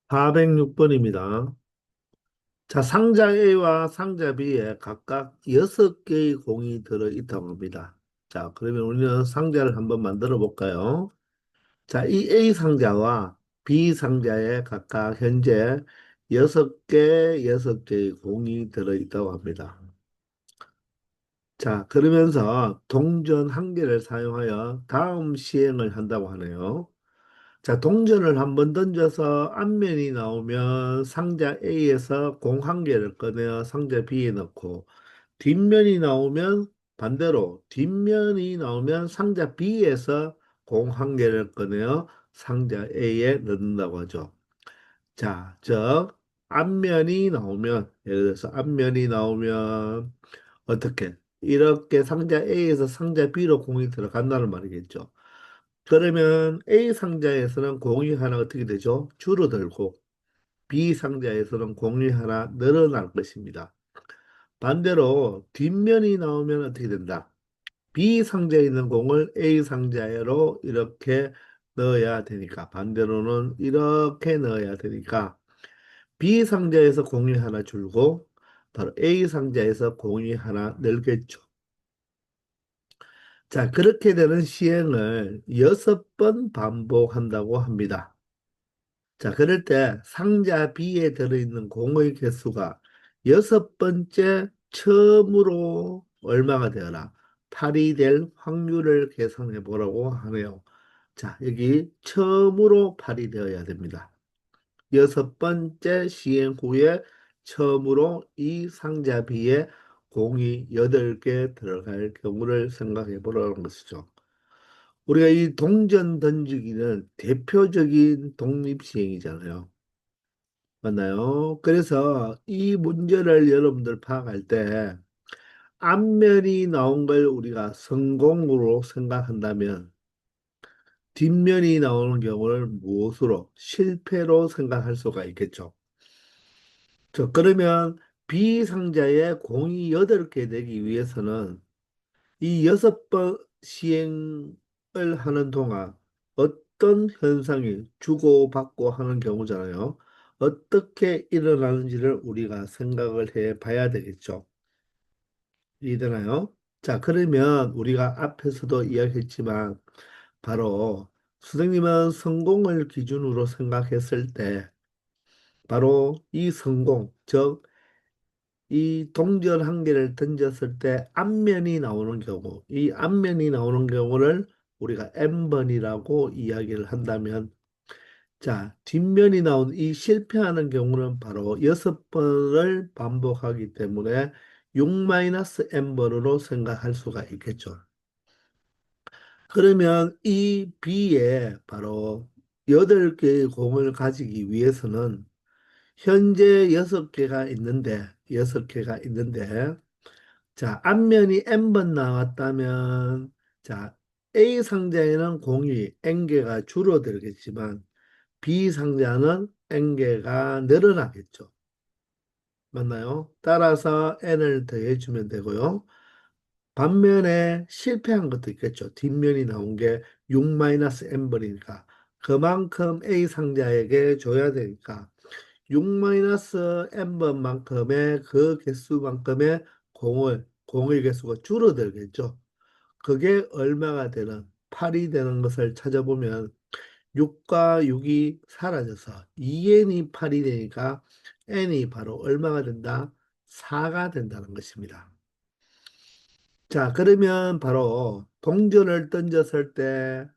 406번입니다. 자, 상자 A와 상자 B에 각각 6개의 공이 들어있다고 합니다. 자, 그러면 우리는 상자를 한번 만들어 볼까요? 자, 이 A 상자와 B 상자에 각각 현재 6개, 6개의 공이 들어있다고 합니다. 자, 그러면서 동전 한 개를 사용하여 다음 시행을 한다고 하네요. 자, 동전을 한번 던져서 앞면이 나오면 상자 A에서 공 한 개를 꺼내어 상자 B에 넣고, 뒷면이 나오면 반대로 뒷면이 나오면 상자 B에서 공 한 개를 꺼내어 상자 A에 넣는다고 하죠. 자, 즉 앞면이 나오면, 예를 들어서 앞면이 나오면 어떻게? 이렇게 상자 A에서 상자 B로 공이 들어간다는 말이겠죠. 그러면 A 상자에서는 공이 하나 어떻게 되죠? 줄어들고 B 상자에서는 공이 하나 늘어날 것입니다. 반대로 뒷면이 나오면 어떻게 된다? B 상자에 있는 공을 A 상자로 이렇게 넣어야 되니까 반대로는 이렇게 넣어야 되니까 B 상자에서 공이 하나 줄고 바로 A 상자에서 공이 하나 늘겠죠. 자, 그렇게 되는 시행을 6번 반복한다고 합니다. 자, 그럴 때 상자 B에 들어있는 공의 개수가 6번째 처음으로 얼마가 되어라? 8이 될 확률을 계산해 보라고 하네요. 자, 여기 처음으로 8이 되어야 됩니다. 6번째 시행 후에 처음으로 이 상자 B에 공이 8개 들어갈 경우를 생각해 보라는 것이죠. 우리가 이 동전 던지기는 대표적인 독립시행이잖아요. 맞나요? 그래서 이 문제를 여러분들 파악할 때 앞면이 나온 걸 우리가 성공으로 생각한다면 뒷면이 나오는 경우를 무엇으로? 실패로 생각할 수가 있겠죠. 그러면 B상자에 공이 8개 되기 위해서는 이 6번 시행을 하는 동안 어떤 현상이 주고받고 하는 경우잖아요. 어떻게 일어나는지를 우리가 생각을 해 봐야 되겠죠. 이해되나요? 자, 그러면 우리가 앞에서도 이야기했지만 바로 선생님은 성공을 기준으로 생각했을 때 바로 이 성공, 즉 이 동전 한 개를 던졌을 때 앞면이 나오는 경우, 이 앞면이 나오는 경우를 우리가 N번이라고 이야기를 한다면, 자, 뒷면이 나온 이 실패하는 경우는 바로 6번을 반복하기 때문에 6-N번으로 생각할 수가 있겠죠. 그러면 이 B에 바로 8개의 공을 가지기 위해서는 현재 6개가 있는데, 자, 앞면이 n번 나왔다면, 자, A 상자에는 공이 n개가 줄어들겠지만, B 상자는 n개가 늘어나겠죠. 맞나요? 따라서 n을 더해주면 되고요. 반면에 실패한 것도 있겠죠. 뒷면이 나온 게 6-n번이니까. 그만큼 A 상자에게 줘야 되니까 6-n번만큼의 그 개수만큼의 공의 개수가 줄어들겠죠. 그게 얼마가 되는 8이 되는 것을 찾아보면 6과 6이 사라져서 2n이 8이 되니까 n이 바로 얼마가 된다? 4가 된다는 것입니다. 자, 그러면 바로 동전을 던졌을 때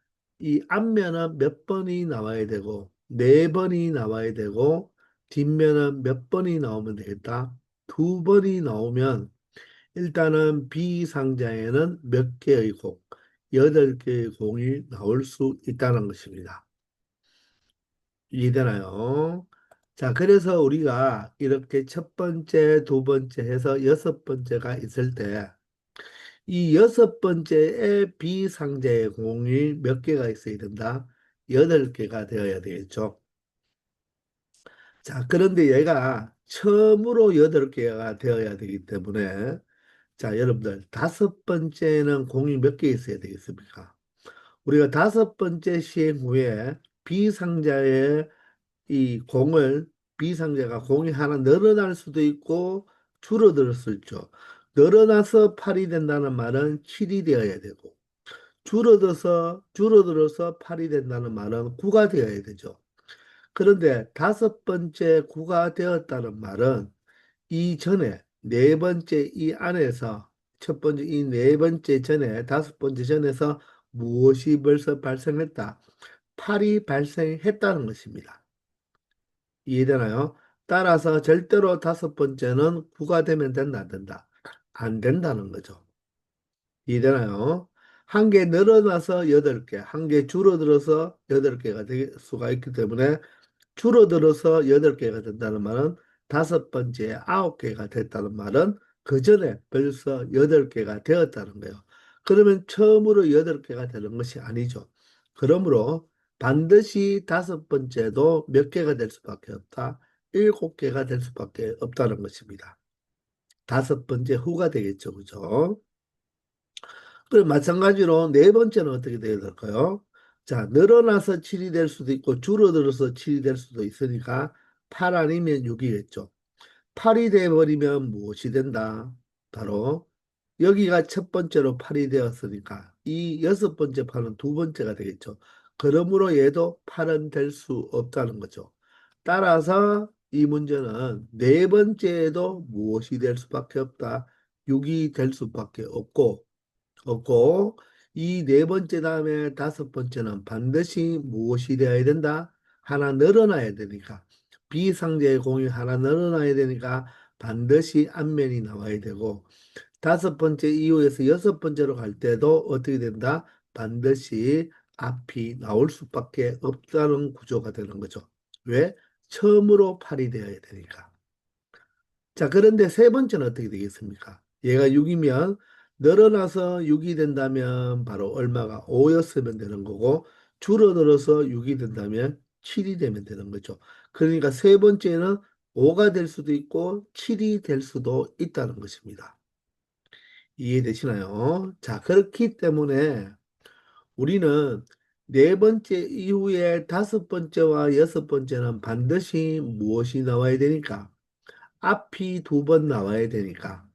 이 앞면은 몇 번이 나와야 되고, 네 번이 나와야 되고, 뒷면은 몇 번이 나오면 되겠다? 두 번이 나오면 일단은 B 상자에는 몇 개의 공, 8개의 공이 나올 수 있다는 것입니다. 이해되나요? 자, 그래서 우리가 이렇게 첫 번째, 두 번째 해서 6번째가 있을 때 이 6번째에 비상자의 공이 몇 개가 있어야 된다? 8개가 되어야 되겠죠. 자, 그런데 얘가 처음으로 8개가 되어야 되기 때문에 자, 여러분들 다섯 번째는 공이 몇 개 있어야 되겠습니까? 우리가 다섯 번째 시행 후에 비상자에 이 공을 B상자가 공이 하나 늘어날 수도 있고 줄어들 수 있죠. 늘어나서 8이 된다는 말은 7이 되어야 되고 줄어들어서 8이 된다는 말은 9가 되어야 되죠. 그런데 다섯 번째 9가 되었다는 말은 이전에 네 번째 이 안에서 첫 번째 이 네 번째 전에 다섯 번째 전에서 무엇이 벌써 발생했다. 8이 발생했다는 것입니다. 이해되나요? 따라서 절대로 다섯 번째는 9가 되면 된다, 안 된다? 안 된다는 거죠. 이해되나요? 한 개 늘어나서 8개, 한 개 줄어들어서 8개가 될 수가 있기 때문에 줄어들어서 8개가 된다는 말은 다섯 번째에 9개가 됐다는 말은 그 전에 벌써 8개가 되었다는 거예요. 그러면 처음으로 8개가 되는 것이 아니죠. 그러므로 반드시 다섯 번째도 몇 개가 될 수밖에 없다. 7개가 될 수밖에 없다는 것입니다. 다섯 번째 후가 되겠죠. 그죠? 그리고 마찬가지로 네 번째는 어떻게 되어야 될까요? 자, 늘어나서 7이 될 수도 있고 줄어들어서 7이 될 수도 있으니까 8 아니면 6이겠죠. 8이 돼버리면 무엇이 된다? 바로 여기가 첫 번째로 8이 되었으니까 이 여섯 번째 8은 두 번째가 되겠죠. 그러므로 얘도 8은 될 수 없다는 거죠. 따라서 이 문제는 네 번째에도 무엇이 될 수밖에 없다. 6이 될 수밖에 없고 이 네 번째 다음에 다섯 번째는 반드시 무엇이 되어야 된다? 하나 늘어나야 되니까 비상제의 공이 하나 늘어나야 되니까 반드시 앞면이 나와야 되고 다섯 번째 이후에서 여섯 번째로 갈 때도 어떻게 된다? 반드시 앞이 나올 수밖에 없다는 구조가 되는 거죠. 왜? 처음으로 팔이 되어야 되니까. 자, 그런데 세 번째는 어떻게 되겠습니까? 얘가 6이면 늘어나서 6이 된다면 바로 얼마가 5였으면 되는 거고 줄어들어서 6이 된다면 7이 되면 되는 거죠. 그러니까 세 번째는 5가 될 수도 있고 7이 될 수도 있다는 것입니다. 이해되시나요? 자, 그렇기 때문에 우리는 네 번째 이후에 다섯 번째와 여섯 번째는 반드시 무엇이 나와야 되니까? 앞이 두 번 나와야 되니까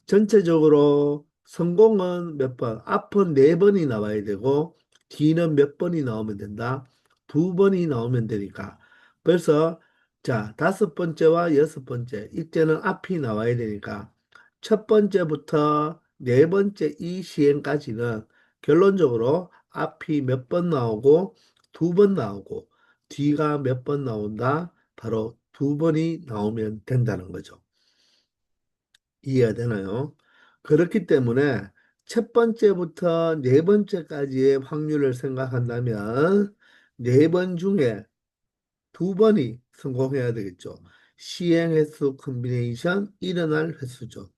전체적으로 성공은 몇 번, 앞은 네 번이 나와야 되고 뒤는 몇 번이 나오면 된다. 두 번이 나오면 되니까 벌써 자 다섯 번째와 여섯 번째 이때는 앞이 나와야 되니까 첫 번째부터 네 번째 이 시행까지는 결론적으로 앞이 몇 번 나오고 두 번 나오고 뒤가 몇 번 나온다. 바로 두 번이 나오면 된다는 거죠. 이해가 되나요? 그렇기 때문에 첫 번째부터 네 번째까지의 확률을 생각한다면 네 번 중에 두 번이 성공해야 되겠죠. 시행 횟수 콤비네이션 일어날 횟수죠.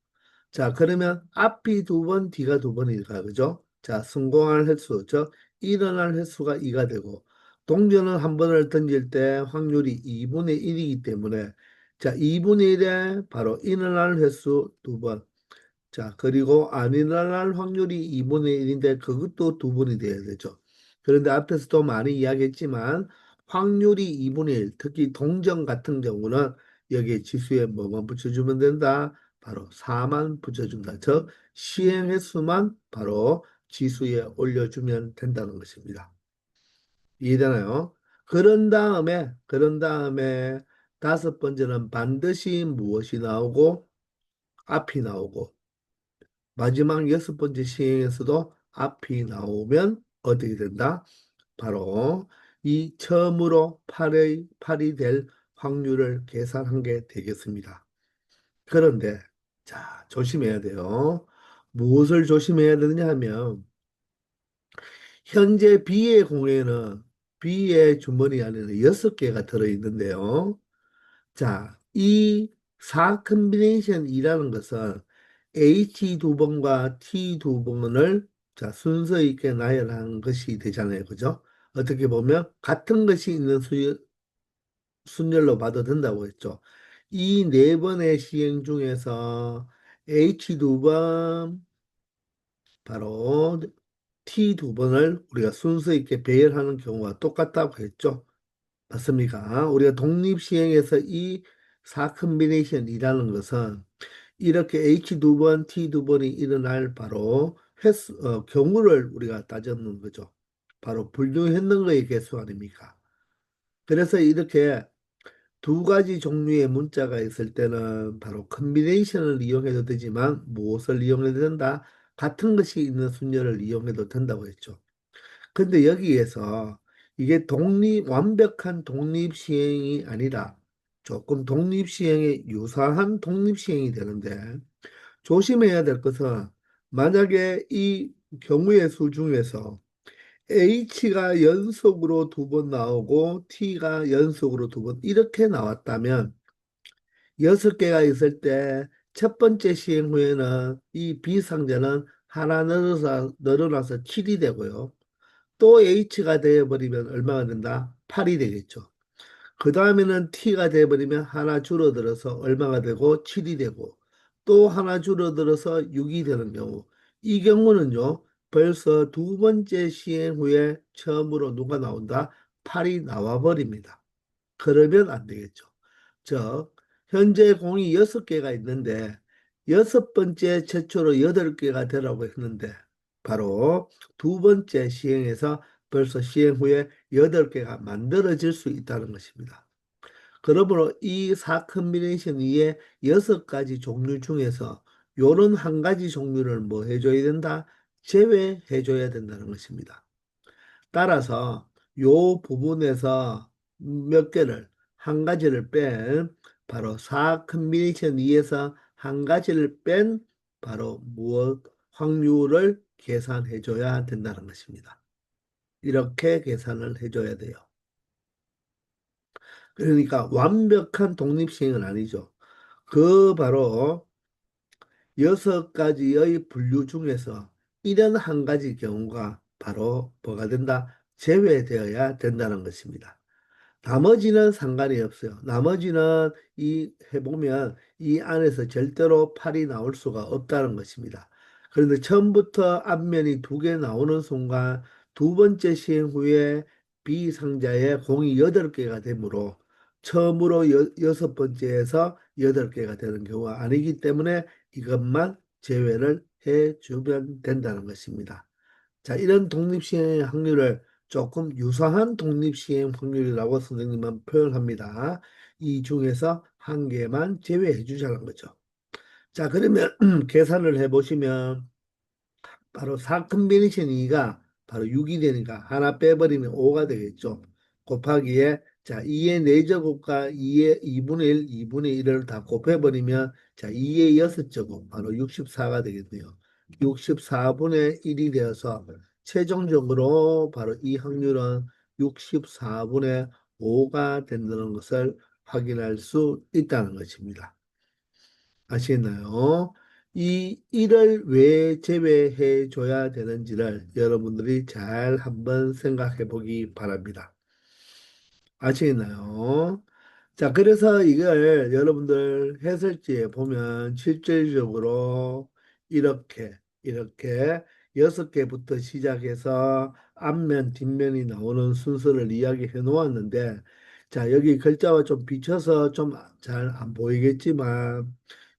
자, 그러면 앞이 두 번, 뒤가 두 번이니까, 그죠? 자, 성공할 횟수, 즉, 일어날 횟수가 2가 되고, 동전은 한 번을 던질 때 확률이 2분의 1이기 때문에, 자, 2분의 1에 바로 일어날 횟수 두 번. 자, 그리고 안 일어날 확률이 2분의 1인데, 그것도 두 번이 돼야 되죠. 그런데 앞에서도 많이 이야기했지만, 확률이 2분의 1, 특히 동전 같은 경우는 여기에 지수에 뭐만 붙여주면 된다? 바로 4만 붙여준다. 즉, 시행 횟수만 바로 지수에 올려주면 된다는 것입니다. 이해되나요? 그런 다음에 다섯 번째는 반드시 무엇이 나오고 앞이 나오고 마지막 여섯 번째 시행에서도 앞이 나오면 어떻게 된다? 바로 이 처음으로 8이 될 확률을 계산한 게 되겠습니다. 그런데 자, 조심해야 돼요. 무엇을 조심해야 되느냐 하면 현재 B의 공에는 B의 주머니 안에는 6개가 들어있는데요. 자, 이 4 컴비네이션이라는 것은 H 두 번과 T 두 번을 자, 순서 있게 나열한 것이 되잖아요. 그죠? 어떻게 보면 같은 것이 있는 순열로 봐도 된다고 했죠. 이 네 번의 시행 중에서 H 두 번, 바로 T 두 번을 우리가 순서 있게 배열하는 경우가 똑같다고 했죠. 맞습니까? 우리가 독립시행에서 이 4컨비네이션이라는 것은 이렇게 H 두 번, T 두 번이 일어날 바로 경우를 우리가 따졌는 거죠. 바로 분류했는 거의 개수 아닙니까? 그래서 이렇게 두 가지 종류의 문자가 있을 때는 바로 컨비네이션을 이용해도 되지만 무엇을 이용해도 된다? 같은 것이 있는 순열을 이용해도 된다고 했죠. 근데 여기에서 이게 완벽한 독립 시행이 아니라 조금 독립 시행에 유사한 독립 시행이 되는데 조심해야 될 것은 만약에 이 경우의 수 중에서 H가 연속으로 두 번 나오고 T가 연속으로 두 번 이렇게 나왔다면 6개가 있을 때 첫 번째 시행 후에는 이 B상자는 하나 늘어나서 7이 되고요. 또 H가 되어버리면 얼마가 된다? 8이 되겠죠. 그 다음에는 T가 되어버리면 하나 줄어들어서 얼마가 되고 7이 되고 또 하나 줄어들어서 6이 되는 경우 이 경우는요 벌써 두 번째 시행 후에 처음으로 누가 나온다? 8이 나와 버립니다. 그러면 안 되겠죠. 즉 현재 공이 6개가 있는데 여섯 번째 최초로 8개가 되라고 했는데 바로 두 번째 시행에서 벌써 시행 후에 8개가 만들어질 수 있다는 것입니다. 그러므로 이 4컨비네이션 위에 6가지 종류 중에서 요런 한 가지 종류를 뭐 해줘야 된다? 제외해줘야 된다는 것입니다. 따라서 요 부분에서 몇 개를 한 가지를 뺀 바로 4컨비네이션 위에서 한 가지를 뺀 바로 무엇 확률을 계산해 줘야 된다는 것입니다. 이렇게 계산을 해줘야 돼요. 그러니까 완벽한 독립시행은 아니죠. 그 바로 6가지의 분류 중에서 이런 한 가지 경우가 바로 뭐가 된다? 제외되어야 된다는 것입니다. 나머지는 상관이 없어요. 나머지는 이 해보면 이 안에서 절대로 팔이 나올 수가 없다는 것입니다. 그런데 처음부터 앞면이 두 개 나오는 순간 두 번째 시행 후에 B상자에 공이 8개가 되므로 처음으로 여섯 번째에서 8개가 되는 경우가 아니기 때문에 이것만 제외를 해주면 된다는 것입니다. 자, 이런 독립시행의 확률을 조금 유사한 독립시행 확률이라고 선생님은 표현합니다. 이 중에서 한 개만 제외해 주자는 거죠. 자, 그러면 계산을 해보시면 바로 4컨비네이션 2가 바로 6이 되니까 하나 빼버리면 5가 되겠죠. 곱하기에 자 2의 4제곱과 2의 2분의 1, 2분의 1을 다 곱해버리면 자 2의 6제곱 바로 64가 되겠네요. 64분의 1이 되어서 최종적으로 바로 이 확률은 64분의 5가 된다는 것을 확인할 수 있다는 것입니다. 아시겠나요? 이 일을 왜 제외해 줘야 되는지를 여러분들이 잘 한번 생각해 보기 바랍니다. 아시겠나요? 자, 그래서 이걸 여러분들 해설지에 보면 실질적으로 이렇게 6개부터 시작해서 앞면, 뒷면이 나오는 순서를 이야기해 놓았는데, 자, 여기 글자가 좀 비쳐서 좀 잘 안 보이겠지만,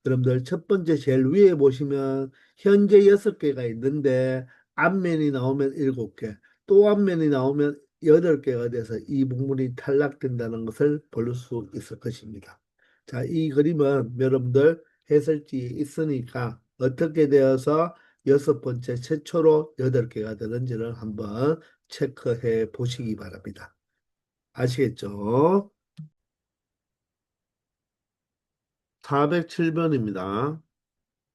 여러분들 첫 번째 제일 위에 보시면 현재 6개가 있는데, 앞면이 나오면 7개, 또 앞면이 나오면 8개가 돼서 이 부분이 탈락된다는 것을 볼 수 있을 것입니다. 자, 이 그림은 여러분들 해설지에 있으니까 어떻게 되어서 여섯 번째 최초로 8개가 되는지를 한번 체크해 보시기 바랍니다. 아시겠죠? 407번입니다.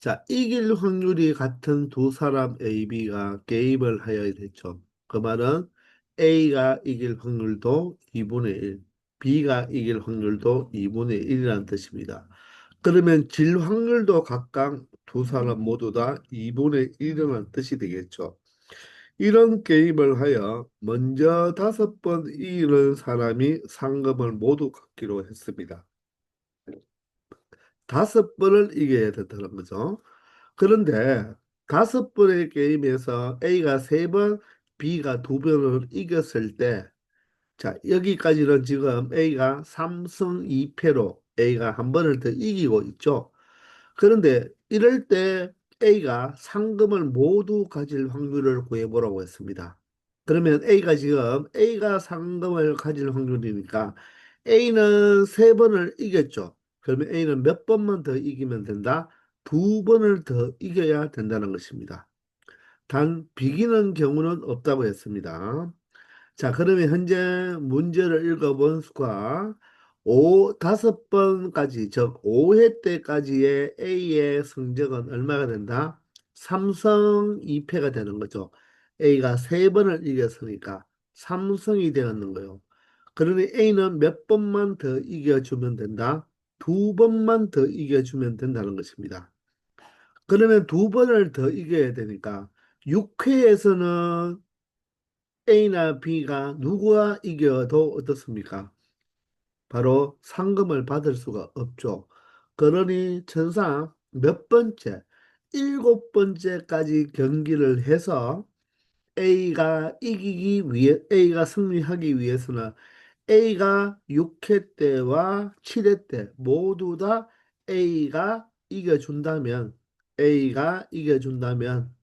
자, 이길 확률이 같은 두 사람 A, B가 게임을 하여야 되죠. 그 말은 A가 이길 확률도 2분의 1, B가 이길 확률도 2분의 1이라는 뜻입니다. 그러면 질 확률도 각각 두 사람 모두 다 2분의 1이라는 뜻이 되겠죠. 이런 게임을 하여 먼저 5번 이기는 사람이 상금을 모두 갖기로 했습니다. 5번을 이겨야 된다는 거죠. 그런데 5번의 게임에서 A가 3번, B가 2번을 이겼을 때 자, 여기까지는 지금 A가 3승 2패로 A가 한 번을 더 이기고 있죠. 그런데 이럴 때 A가 상금을 모두 가질 확률을 구해보라고 했습니다. 그러면 A가 상금을 가질 확률이니까 A는 세 번을 이겼죠. 그러면 A는 몇 번만 더 이기면 된다? 두 번을 더 이겨야 된다는 것입니다. 단 비기는 경우는 없다고 했습니다. 자, 그러면 현재 문제를 읽어본 수가 다섯 번까지, 즉 5회 때까지의 A의 성적은 얼마가 된다? 삼성 2패가 되는 거죠. A가 세 번을 이겼으니까 삼성이 되었는 거예요. 그러니 A는 몇 번만 더 이겨주면 된다? 두 번만 더 이겨주면 된다는 것입니다. 그러면 두 번을 더 이겨야 되니까 6회에서는 A나 B가 누구와 이겨도 어떻습니까? 바로 상금을 받을 수가 없죠. 그러니 천상 몇 번째, 일곱 번째까지 경기를 해서 A가 승리하기 위해서는 A가 6회 때와 7회 때 모두 다 A가 이겨준다면, A가 이겨준다면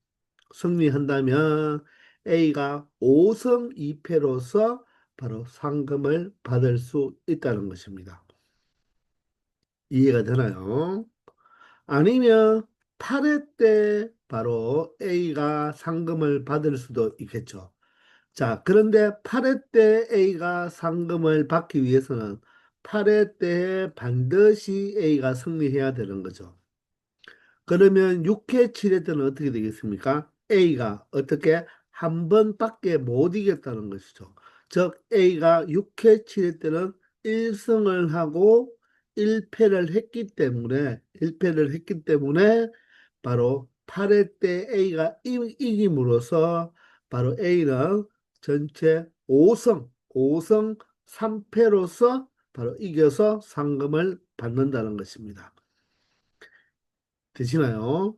승리한다면 A가 5승 2패로서 바로 상금을 받을 수 있다는 것입니다. 이해가 되나요? 아니면 8회 때 바로 A가 상금을 받을 수도 있겠죠. 자, 그런데 8회 때 A가 상금을 받기 위해서는 8회 때 반드시 A가 승리해야 되는 거죠. 그러면 6회, 7회 때는 어떻게 되겠습니까? A가 어떻게 한 번밖에 못 이겼다는 것이죠. 즉 A가 6회, 7회 때는 1승을 하고 1패를 했기 때문에 바로 8회 때 A가 이김으로써 바로 A는 전체 5승 3패로서 바로 이겨서 상금을 받는다는 것입니다. 되시나요?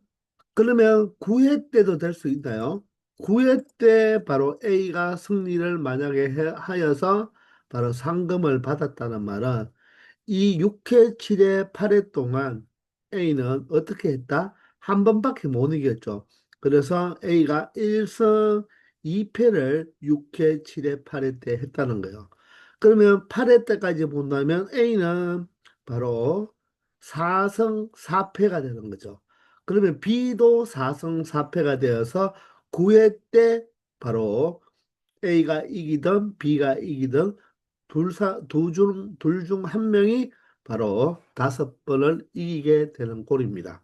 그러면 9회 때도 될 수 있나요? 9회 때 바로 A가 승리를 만약에 하여서 바로 상금을 받았다는 말은 이 6회, 7회, 8회 동안 A는 어떻게 했다? 한 번밖에 못 이겼죠. 그래서 A가 1승 2패를 6회, 7회, 8회 때 했다는 거예요. 그러면 8회 때까지 본다면 A는 바로 4승 4패가 되는 거죠. 그러면 B도 4승 4패가 되어서 9회 때 바로 A가 이기든 B가 이기든 둘 중 한 명이 바로 다섯 번을 이기게 되는 꼴입니다.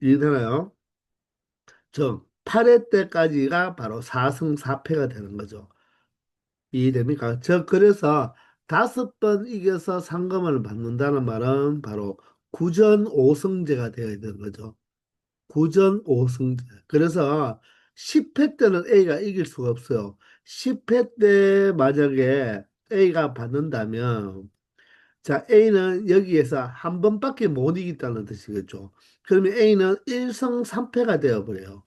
이해되나요? 즉, 8회 때까지가 바로 4승 4패가 되는 거죠. 이해됩니까? 그래서 다섯 번 이겨서 상금을 받는다는 말은 바로 구전 5승제가 되어야 되는 거죠. 구전 5승제. 그래서 10회 때는 A가 이길 수가 없어요. 10회 때 만약에 A가 받는다면 자, A는 여기에서 한 번밖에 못 이겼다는 뜻이겠죠. 그러면 A는 1승 3패가 되어버려요.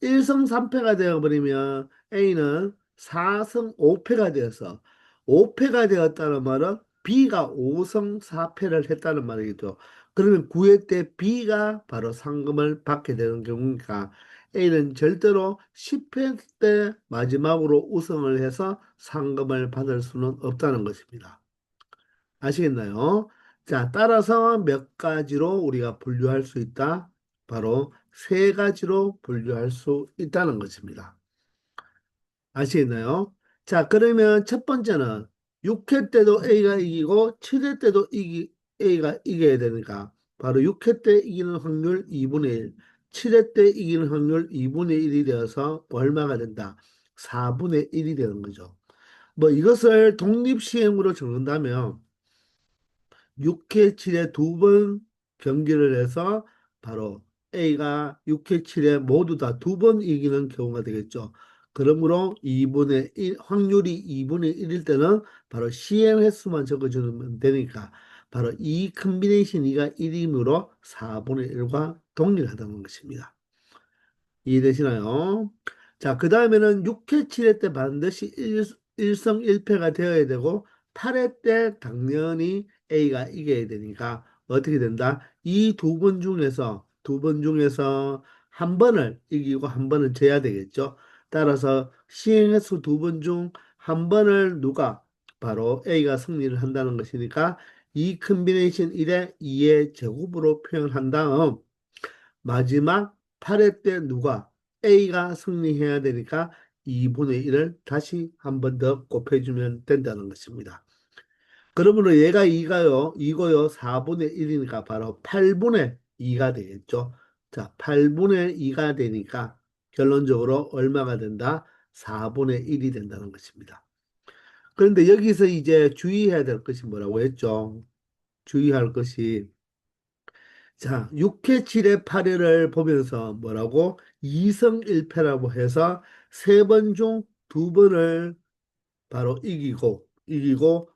1승 3패가 되어버리면 A는 4승 5패가 되어서 5패가 되었다는 말은 B가 5승 4패를 했다는 말이겠죠. 그러면 9회 때 B가 바로 상금을 받게 되는 경우니까 A는 절대로 10회 때 마지막으로 우승을 해서 상금을 받을 수는 없다는 것입니다. 아시겠나요? 자, 따라서 몇 가지로 우리가 분류할 수 있다? 바로 세 가지로 분류할 수 있다는 것입니다. 아시겠나요? 자, 그러면 첫 번째는 6회 때도 A가 이기고 7회 때도 A가 이겨야 되니까 바로 6회 때 이기는 확률 2분의 1, 7회 때 이기는 확률 2분의 1이 되어서 얼마가 된다? 4분의 1이 되는 거죠. 뭐 이것을 독립시행으로 적는다면 6회 7회 두 번 경기를 해서 바로 A가 6회 7회 모두 다 두 번 이기는 경우가 되겠죠. 그러므로 2분의 1, 확률이 2분의 1일 때는 바로 시행 횟수만 적어주면 되니까 바로 이 컨비네이션 2가 1이므로 4분의 1과 동일하다는 것입니다. 이해되시나요? 자, 그 다음에는 6회 7회 때 반드시 일성일패가 되어야 되고 8회 때 당연히 A가 이겨야 되니까 어떻게 된다? 이 두 번 중에서 한 번을 이기고 한 번은 져야 되겠죠. 따라서 시행횟수 두 번 중 한 번을 누가 바로 A가 승리를 한다는 것이니까 이 컨비네이션 1의 2의 제곱으로 표현한 다음 마지막 8회 때 누가 A가 승리해야 되니까 2분의 1을 다시 한 번 더 곱해주면 된다는 것입니다. 그러므로 얘가 2고요. 4분의 1이니까 바로 8분의 2가 되겠죠. 자, 8분의 2가 되니까 결론적으로 얼마가 된다? 4분의 1이 된다는 것입니다. 그런데 여기서 이제 주의해야 될 것이 뭐라고 했죠? 주의할 것이 자, 6회, 7회, 8회를 보면서 뭐라고? 이성일패라고 해서 세 번 중 두 번을 바로 이기고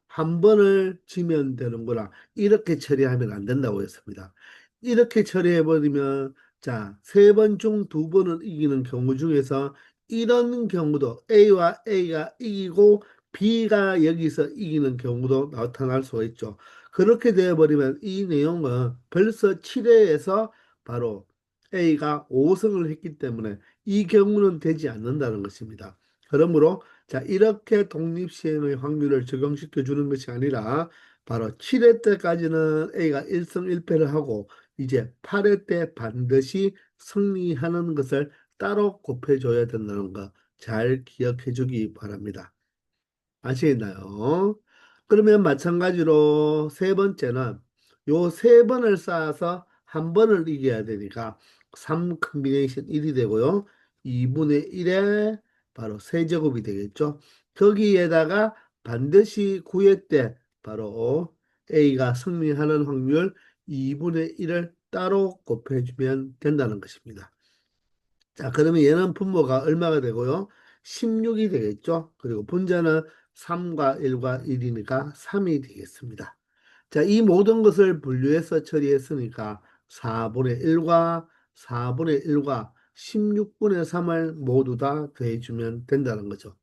한 번을 지면 되는구나. 이렇게 처리하면 안 된다고 했습니다. 이렇게 처리해버리면 자, 세 번 중 두 번을 이기는 경우 중에서 이런 경우도 A와 A가 이기고 B가 여기서 이기는 경우도 나타날 수가 있죠. 그렇게 되어버리면 이 내용은 벌써 7회에서 바로 A가 5승을 했기 때문에 이 경우는 되지 않는다는 것입니다. 그러므로 자, 이렇게 독립시행의 확률을 적용시켜 주는 것이 아니라 바로 7회 때까지는 A가 1승 1패를 하고 이제 8회 때 반드시 승리하는 것을 따로 곱해줘야 된다는 거 잘 기억해 주기 바랍니다. 아시겠나요? 그러면 마찬가지로 세 번째는 요 세 번을 쌓아서 한 번을 이겨야 되니까 3 컨비네이션 1이 되고요. 2분의 1에 바로 세제곱이 되겠죠. 거기에다가 반드시 9회 때 바로 A가 승리하는 확률 2분의 1을 따로 곱해주면 된다는 것입니다. 자, 그러면 얘는 분모가 얼마가 되고요? 16이 되겠죠? 그리고 분자는 3과 1과 1이니까 3이 되겠습니다. 자, 이 모든 것을 분류해서 처리했으니까 4분의 1과 4분의 1과 16분의 3을 모두 다 더해주면 된다는 거죠.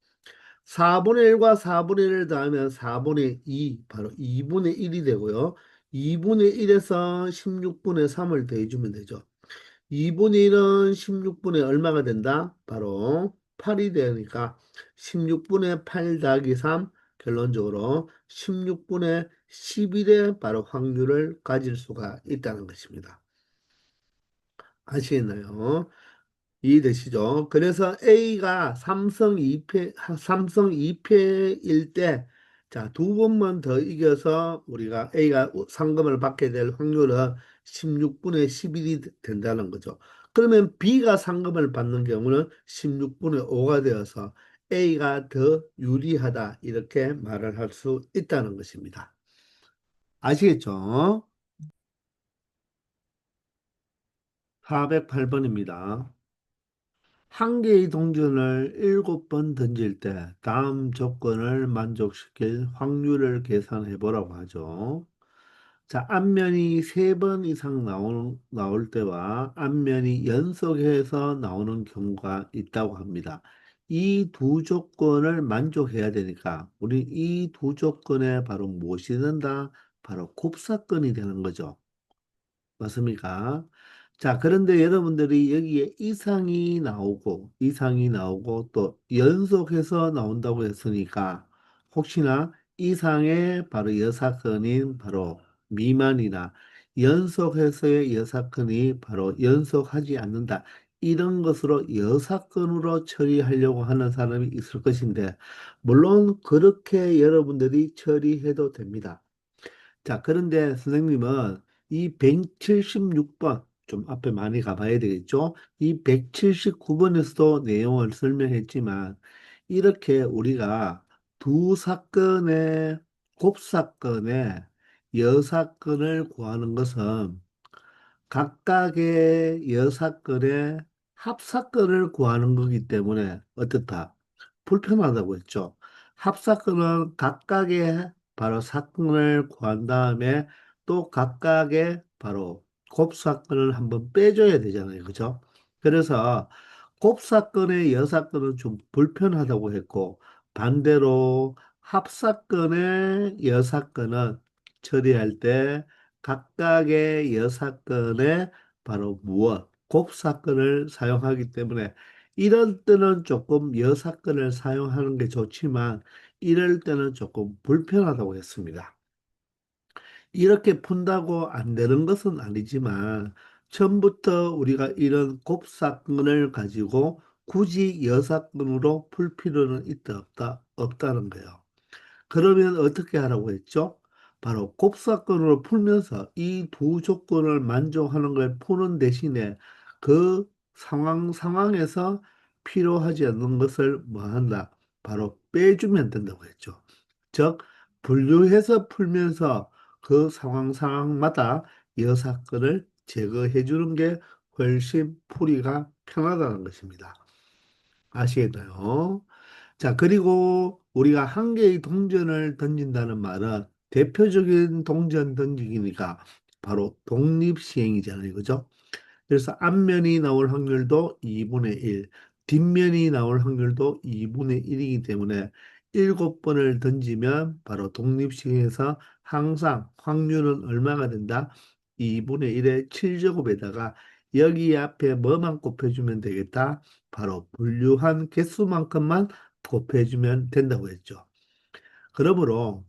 4분의 1과 4분의 1을 더하면 4분의 2, 바로 2분의 1이 되고요. 2분의 1에서 16분의 3을 더해주면 되죠. 2분의 1은 16분의 얼마가 된다? 바로 8이 되니까 16분의 8 더하기 3 결론적으로 16분의 11의 바로 확률을 가질 수가 있다는 것입니다. 아시겠나요? 이해되시죠? 그래서 A가 삼성 2패일 때, 자, 두 번만 더 이겨서 우리가 A가 상금을 받게 될 확률은 16분의 11이 된다는 거죠. 그러면 B가 상금을 받는 경우는 16분의 5가 되어서 A가 더 유리하다. 이렇게 말을 할 수 있다는 것입니다. 아시겠죠? 408번입니다. 한 개의 동전을 7번 던질 때 다음 조건을 만족시킬 확률을 계산해 보라고 하죠. 자, 앞면이 3번 이상 나올 때와 앞면이 연속해서 나오는 경우가 있다고 합니다. 이 두 조건을 만족해야 되니까 우리 이 두 조건에 바로 무엇이 된다? 바로 곱사건이 되는 거죠. 맞습니까? 자, 그런데 여러분들이 여기에 이상이 나오고 또 연속해서 나온다고 했으니까 혹시나 이상의 바로 여사건인 바로 미만이나 연속해서의 여사건이 바로 연속하지 않는다. 이런 것으로 여사건으로 처리하려고 하는 사람이 있을 것인데, 물론 그렇게 여러분들이 처리해도 됩니다. 자, 그런데 선생님은 이 176번, 좀 앞에 많이 가봐야 되겠죠? 이 179번에서도 내용을 설명했지만, 이렇게 우리가 두 사건의 곱사건의 여사건을 구하는 것은 각각의 여사건의 합사건을 구하는 거기 때문에 어떻다? 불편하다고 했죠. 합사건은 각각의 바로 사건을 구한 다음에 또 각각의 바로 곱사건을 한번 빼줘야 되잖아요. 그죠? 그래서 곱사건의 여사건은 좀 불편하다고 했고 반대로 합사건의 여사건은 처리할 때 각각의 여사건에 바로 무엇, 곱사건을 사용하기 때문에 이럴 때는 조금 여사건을 사용하는 게 좋지만 이럴 때는 조금 불편하다고 했습니다. 이렇게 푼다고 안 되는 것은 아니지만 처음부터 우리가 이런 곱사건을 가지고 굳이 여사건으로 풀 필요는 있다 없다 없다는 거예요. 그러면 어떻게 하라고 했죠? 바로 곱사건으로 풀면서 이 두 조건을 만족하는 걸 푸는 대신에 그 상황에서 필요하지 않는 것을 뭐 한다? 바로 빼주면 된다고 했죠. 즉, 분류해서 풀면서 그 상황마다 여사건을 제거해 주는 게 훨씬 풀이가 편하다는 것입니다. 아시겠나요? 자, 그리고 우리가 한 개의 동전을 던진다는 말은 대표적인 동전 던지기니까 바로 독립시행이잖아요. 그죠? 그래서 앞면이 나올 확률도 2분의 1, 뒷면이 나올 확률도 2분의 1이기 때문에 7번을 던지면 바로 독립식에서 항상 확률은 얼마가 된다? 2분의 1의 7제곱에다가 여기 앞에 뭐만 곱해주면 되겠다? 바로 분류한 개수만큼만 곱해주면 된다고 했죠. 그러므로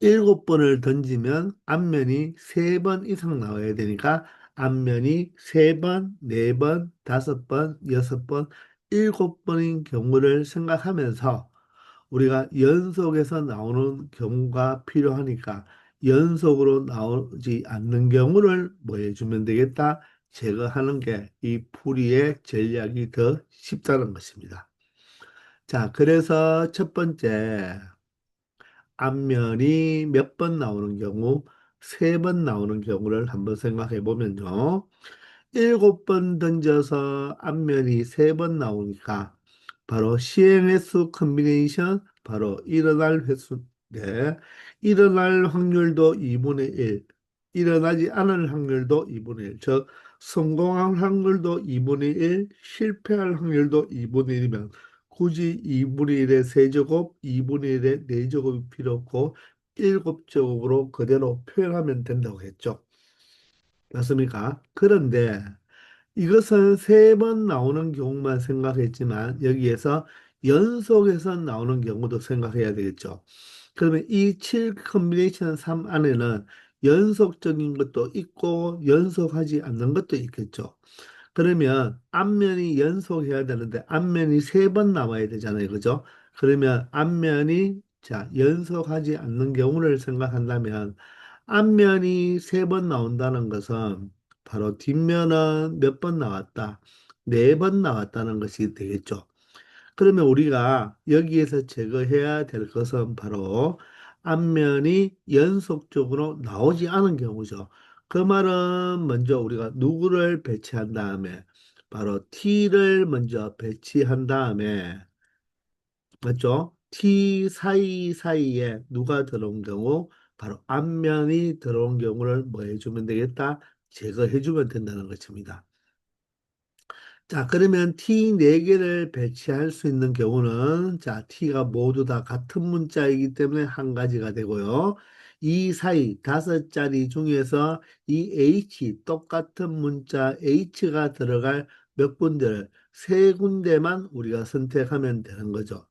7번을 던지면 앞면이 3번 이상 나와야 되니까 앞면이 3번, 4번, 5번, 6번, 7번인 경우를 생각하면서 우리가 연속해서 나오는 경우가 필요하니까 연속으로 나오지 않는 경우를 뭐 해주면 되겠다? 제거하는 게 이 풀이의 전략이 더 쉽다는 것입니다. 자, 그래서 첫 번째. 앞면이 몇 번 나오는 경우, 3번 나오는 경우를 한번 생각해 보면요. 7번 던져서 앞면이 3번 나오니까 바로 시행 횟수 컨비네이션, 바로 일어날 횟수, 네. 일어날 확률도 2분의 1, 일어나지 않을 확률도 2분의 1, 즉 성공할 확률도 2분의 1, 실패할 확률도 2분의 1이면 굳이 2분의 1의 세제곱, 2분의 1의 4제곱이 필요 없고 7제곱으로 그대로 표현하면 된다고 했죠. 맞습니까? 그런데 이것은 3번 나오는 경우만 생각했지만 여기에서 연속해서 나오는 경우도 생각해야 되겠죠. 그러면 이 7 컨비네이션 3 안에는 연속적인 것도 있고 연속하지 않는 것도 있겠죠. 그러면 앞면이 연속해야 되는데 앞면이 3번 나와야 되잖아요. 그죠? 그러면 앞면이 자, 연속하지 않는 경우를 생각한다면 앞면이 3번 나온다는 것은 바로 뒷면은 몇 번 나왔다? 4번 나왔다는 것이 되겠죠. 그러면 우리가 여기에서 제거해야 될 것은 바로 앞면이 연속적으로 나오지 않은 경우죠. 그 말은 먼저 우리가 누구를 배치한 다음에 바로 T를 먼저 배치한 다음에 맞죠? T 사이사이에 누가 들어온 경우 바로 앞면이 들어온 경우를 뭐 해주면 되겠다? 제거해주면 된다는 것입니다. 자, 그러면 T 4개를 배치할 수 있는 경우는, 자, T가 모두 다 같은 문자이기 때문에 한 가지가 되고요. 이 사이 5자리 중에서 이 H, 똑같은 문자 H가 들어갈 몇 군데를, 3군데만 우리가 선택하면 되는 거죠.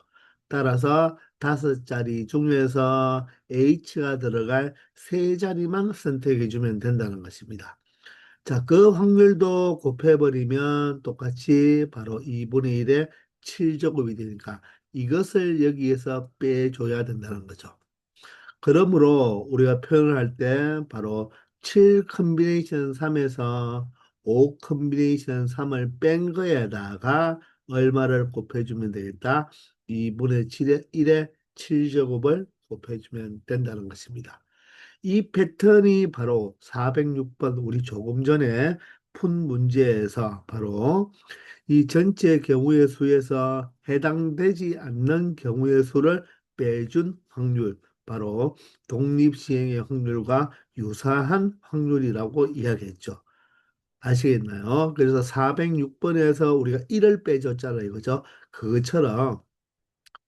따라서 5자리 중에서 H가 들어갈 3자리만 선택해 주면 된다는 것입니다. 자, 그 확률도 곱해버리면 똑같이 바로 2분의 1의 7제곱이 되니까 이것을 여기에서 빼줘야 된다는 거죠. 그러므로 우리가 표현을 할 때 바로 7 컨비네이션 3에서 5 컨비네이션 3을 뺀 거에다가 얼마를 곱해주면 되겠다? 2분의 7의 1의 7제곱을 곱해주면 된다는 것입니다. 이 패턴이 바로 406번 우리 조금 전에 푼 문제에서 바로 이 전체 경우의 수에서 해당되지 않는 경우의 수를 빼준 확률, 바로 독립시행의 확률과 유사한 확률이라고 이야기했죠. 아시겠나요? 그래서 406번에서 우리가 1을 빼줬잖아요. 그죠? 그것처럼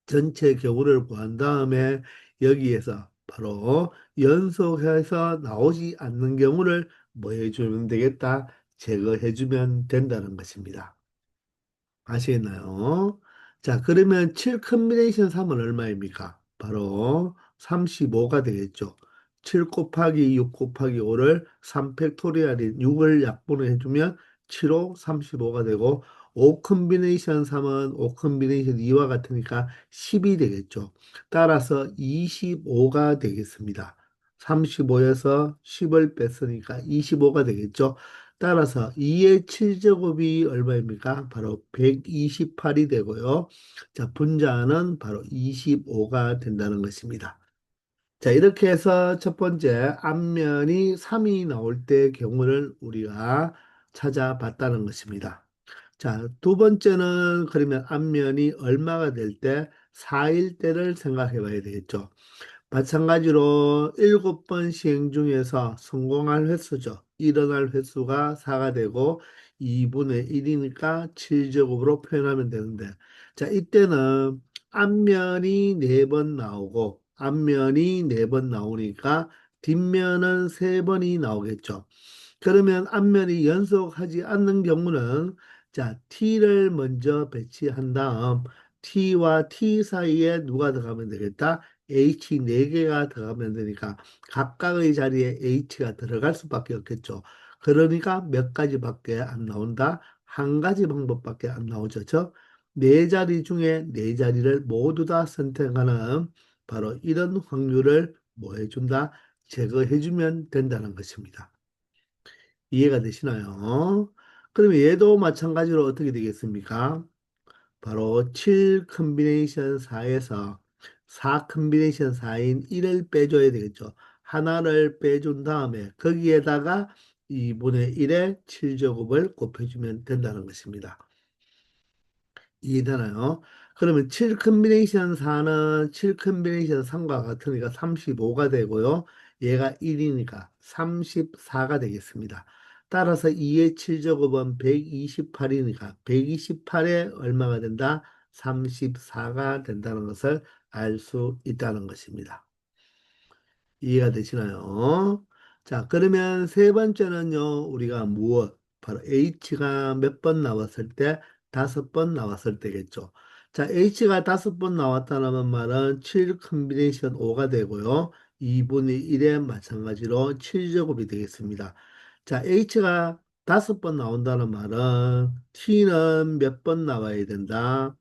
전체 경우를 구한 다음에 여기에서 바로 연속해서 나오지 않는 경우를 뭐 해주면 되겠다? 제거해주면 된다는 것입니다. 아시겠나요? 자, 그러면 7 컨비네이션 3은 얼마입니까? 바로 35가 되겠죠. 7 곱하기 6 곱하기 5를 3팩토리얼인 6을 약분을 해주면 7호 35가 되고 5 컨비네이션 3은 5 컨비네이션 2와 같으니까 10이 되겠죠. 따라서 25가 되겠습니다. 35에서 10을 뺐으니까 25가 되겠죠. 따라서 2의 7제곱이 얼마입니까? 바로 128이 되고요. 자, 분자는 바로 25가 된다는 것입니다. 자, 이렇게 해서 첫 번째 앞면이 3이 나올 때 경우를 우리가 찾아봤다는 것입니다. 자, 두 번째는 그러면 앞면이 얼마가 될 때 4일 때를 생각해 봐야 되겠죠. 마찬가지로 7번 시행 중에서 성공할 횟수죠. 일어날 횟수가 4가 되고 2분의 1이니까 7제곱으로 표현하면 되는데 자, 이때는 앞면이 4번 나오고 앞면이 4번 나오니까 뒷면은 3번이 나오겠죠. 그러면 앞면이 연속하지 않는 경우는 자, t를 먼저 배치한 다음 t와 t 사이에 누가 들어가면 되겠다? h 4개가 들어가면 되니까 각각의 자리에 h가 들어갈 수밖에 없겠죠. 그러니까 몇 가지밖에 안 나온다. 한 가지 방법밖에 안 나오죠. 네 자리 중에 네 자리를 모두 다 선택하는 바로 이런 확률을 뭐 해준다? 제거해주면 된다는 것입니다. 이해가 되시나요? 그럼 얘도 마찬가지로 어떻게 되겠습니까? 바로 7 컨비네이션 4에서 4 컨비네이션 4인 1을 빼줘야 되겠죠. 하나를 빼준 다음에 거기에다가 2분의 1의 7제곱을 곱해주면 된다는 것입니다. 이해되나요? 그러면 7 컨비네이션 4는 7 컨비네이션 3과 같으니까 35가 되고요. 얘가 1이니까 34가 되겠습니다. 따라서 2의 7제곱은 128이니까 128에 얼마가 된다? 34가 된다는 것을 알 수 있다는 것입니다. 이해가 되시나요? 자, 그러면 세 번째는요, 우리가 무엇? 바로 H가 몇 번 나왔을 때? 5번 나왔을 때겠죠. 자, H가 5번 나왔다는 말은 7 컨비네이션 5가 되고요. 2분의 1에 마찬가지로 7제곱이 되겠습니다. 자, H가 5번 나온다는 말은 T는 몇 번 나와야 된다?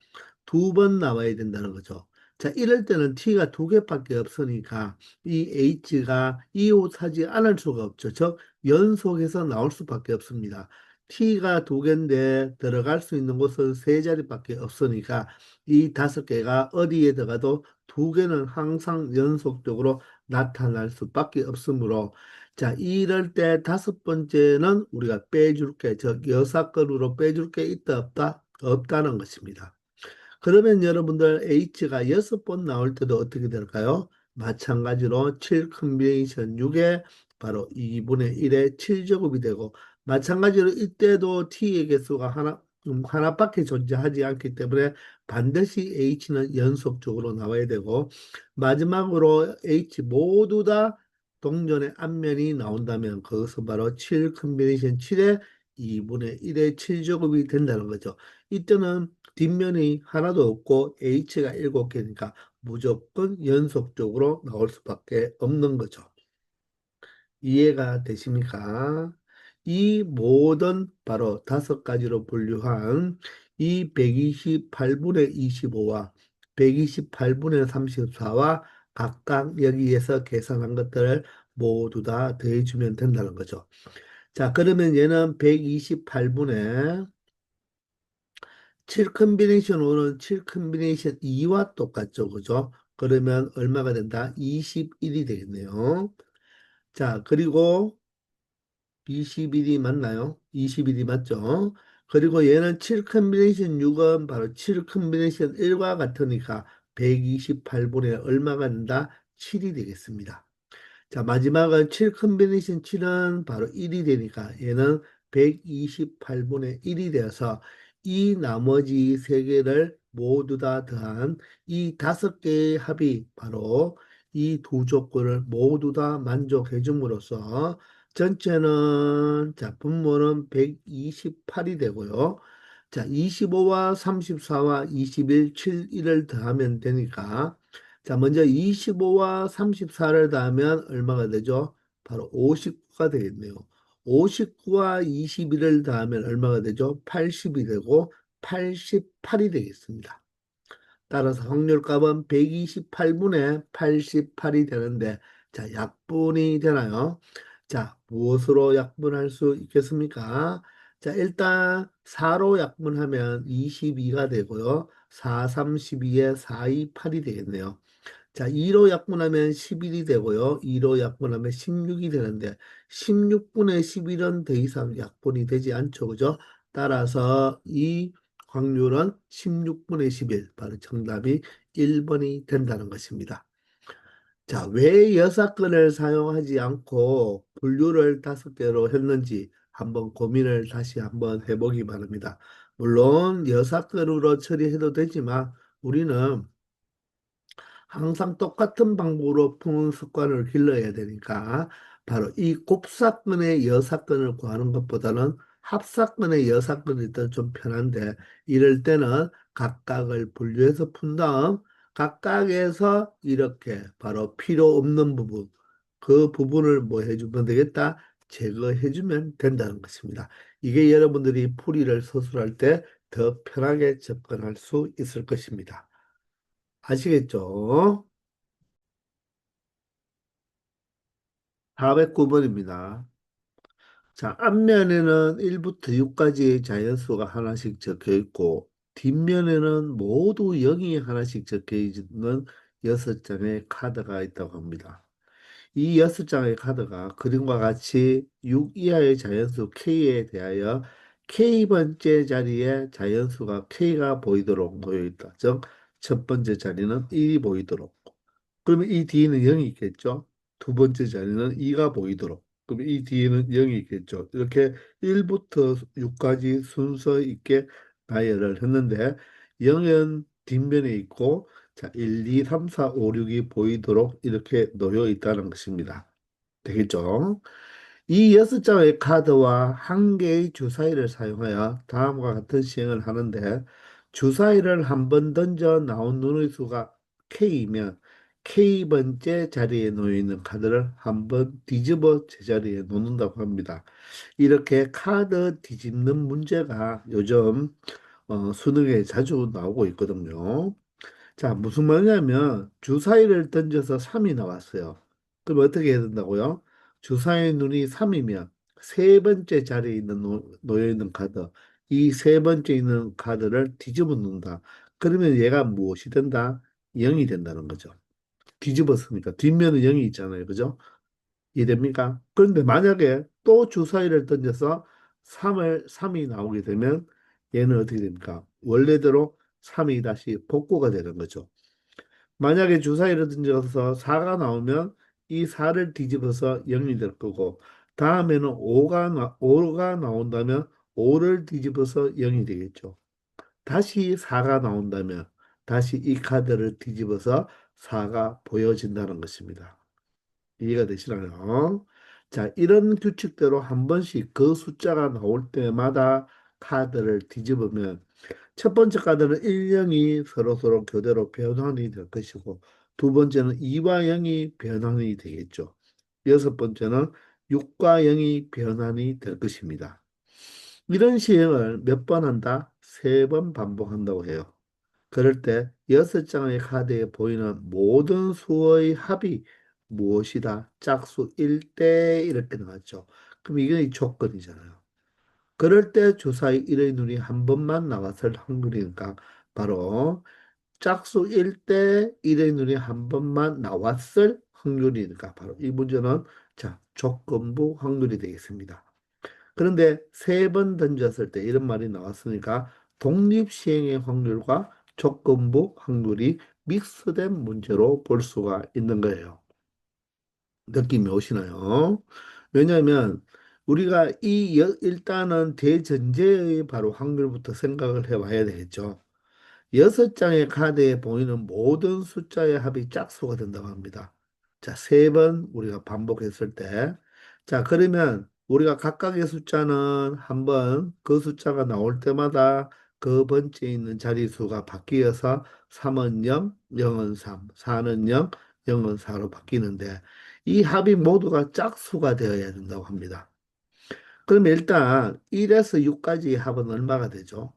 2번 나와야 된다는 거죠. 자, 이럴 때는 T가 2개밖에 없으니까 이 H가 이웃하지 않을 수가 없죠. 즉, 연속해서 나올 수밖에 없습니다. T가 2개인데 들어갈 수 있는 곳은 3자리밖에 없으니까 이 5개가 어디에 들어가도 2개는 항상 연속적으로 나타날 수밖에 없으므로 자, 이럴 때 5번째는 우리가 빼줄 게, 즉, 여사건으로 빼줄 게 있다, 없다? 없다는 것입니다. 그러면 여러분들 H가 6번 나올 때도 어떻게 될까요? 마찬가지로 7 컨비네이션 6에 바로 2분의 1의 7제곱이 되고 마찬가지로 이때도 T의 개수가 하나밖에 존재하지 않기 때문에 반드시 H는 연속적으로 나와야 되고 마지막으로 H 모두 다 동전의 앞면이 나온다면 그것은 바로 7 컨비네이션 7에 2분의 1의 7제곱이 된다는 거죠. 이때는 뒷면이 하나도 없고 H가 7개니까 무조건 연속적으로 나올 수밖에 없는 거죠. 이해가 되십니까? 이 모든 바로 5가지로 분류한 이 128분의 25와 128분의 34와 각각 여기에서 계산한 것들을 모두 다 더해주면 된다는 거죠. 자, 그러면 얘는 128분의 7 컨비네이션 5는 7 컨비네이션 2와 똑같죠. 그죠? 그러면 얼마가 된다? 21이 되겠네요. 자, 그리고 21이 맞나요? 21이 맞죠? 그리고 얘는 7 컨비네이션 6은 바로 7 컨비네이션 1과 같으니까 128분의 얼마가 된다? 7이 되겠습니다. 자, 마지막은 7 컨비네이션 7은 바로 1이 되니까 얘는 128분의 1이 되어서 이 나머지 세 개를 모두 다 더한 이 다섯 개의 합이 바로 이 두 조건을 모두 다 만족해 줌으로써 전체는 자 분모는 128이 되고요. 자 25와 34와 21, 7, 1을 더하면 되니까 자 먼저 25와 34를 더하면 얼마가 되죠? 바로 59가 되겠네요. 59와 21을 더하면 얼마가 되죠? 80이 되고 88이 되겠습니다. 따라서 확률값은 128분의 88이 되는데, 자, 약분이 되나요? 자, 무엇으로 약분할 수 있겠습니까? 자, 일단 4로 약분하면 22가 되고요. 4, 3, 12에 4, 2, 8이 되겠네요. 자, 2로 약분하면 11이 되고요. 2로 약분하면 16이 되는데 16분의 11은 더 이상 약분이 되지 않죠. 그죠? 따라서 이 확률은 16분의 11, 바로 정답이 1번이 된다는 것입니다. 자, 왜 여사건을 사용하지 않고 분류를 다섯 개로 했는지 한번 고민을 다시 한번 해보기 바랍니다. 물론 여사건으로 처리해도 되지만 우리는 항상 똑같은 방법으로 푸는 습관을 길러야 되니까 바로 이 곱사건의 여사건을 구하는 것보다는 합사건의 여사건이 더 좀 편한데 이럴 때는 각각을 분류해서 푼 다음 각각에서 이렇게 바로 필요 없는 부분 그 부분을 뭐 해주면 되겠다? 제거해주면 된다는 것입니다. 이게 여러분들이 풀이를 서술할 때 더 편하게 접근할 수 있을 것입니다. 아시겠죠? 409번입니다. 자, 앞면에는 1부터 6까지의 자연수가 하나씩 적혀 있고, 뒷면에는 모두 0이 하나씩 적혀 있는 6장의 카드가 있다고 합니다. 이 6장의 카드가 그림과 같이 6 이하의 자연수 K에 대하여 K번째 자리에 자연수가 K가 보이도록 놓여 있다. 즉, 첫 번째 자리는 1이 보이도록. 그러면 이 뒤에는 0이 있겠죠. 두 번째 자리는 2가 보이도록. 그럼 이 뒤에는 0이 있겠죠. 이렇게 1부터 6까지 순서 있게 나열을 했는데 0은 뒷면에 있고 자, 1, 2, 3, 4, 5, 6이 보이도록 이렇게 놓여 있다는 것입니다. 되겠죠? 이 6장의 카드와 한 개의 주사위를 사용하여 다음과 같은 시행을 하는데 주사위를 한 번 던져 나온 눈의 수가 K이면 K번째 자리에 놓여 있는 카드를 한 번 뒤집어 제자리에 놓는다고 합니다. 이렇게 카드 뒤집는 문제가 요즘 수능에 자주 나오고 있거든요. 자, 무슨 말이냐면 주사위를 던져서 3이 나왔어요. 그럼 어떻게 해야 된다고요? 주사위 눈이 3이면 세 번째 자리에 있는 놓여 있는 카드, 이 세 번째 있는 카드를 뒤집어 놓는다. 그러면 얘가 무엇이 된다? 0이 된다는 거죠. 뒤집었으니까 뒷면은 0이 있잖아요. 그죠? 이해됩니까? 그런데 만약에 또 주사위를 던져서 3이 나오게 되면 얘는 어떻게 됩니까? 원래대로 3이 다시 복구가 되는 거죠. 만약에 주사위를 던져서 4가 나오면 이 4를 뒤집어서 0이 될 거고 다음에는 5가 나온다면 5를 뒤집어서 0이 되겠죠. 다시 4가 나온다면 다시 이 카드를 뒤집어서 4가 보여진다는 것입니다. 이해가 되시나요? 자, 이런 규칙대로 한 번씩 그 숫자가 나올 때마다 카드를 뒤집으면 첫 번째 카드는 1, 0이 서로서로 교대로 변환이 될 것이고 두 번째는 2와 0이 변환이 되겠죠. 여섯 번째는 6과 0이 변환이 될 것입니다. 이런 시행을 몇 번 한다? 세 번 반복한다고 해요. 그럴 때 여섯 장의 카드에 보이는 모든 수의 합이 무엇이다? 짝수 1대 이렇게 나왔죠. 그럼 이게 조건이잖아요. 그럴 때 주사위 1의 눈이 한 번만 나왔을 확률이니까 바로 짝수 1대 1의 눈이 한 번만 나왔을 확률이니까 바로 이 문제는 자 조건부 확률이 되겠습니다. 그런데 세 번 던졌을 때 이런 말이 나왔으니까 독립시행의 확률과 조건부 확률이 믹스된 문제로 볼 수가 있는 거예요. 느낌이 오시나요? 왜냐하면 우리가 일단은 대전제의 바로 확률부터 생각을 해봐야 되겠죠. 여섯 장의 카드에 보이는 모든 숫자의 합이 짝수가 된다고 합니다. 자, 세 번 우리가 반복했을 때. 자, 그러면 우리가 각각의 숫자는 한번 그 숫자가 나올 때마다 그 번째에 있는 자릿수가 바뀌어서 3은 0, 0은 3, 4는 0, 0은 4로 바뀌는데 이 합이 모두가 짝수가 되어야 된다고 합니다. 그러면 일단 1에서 6까지 합은 얼마가 되죠?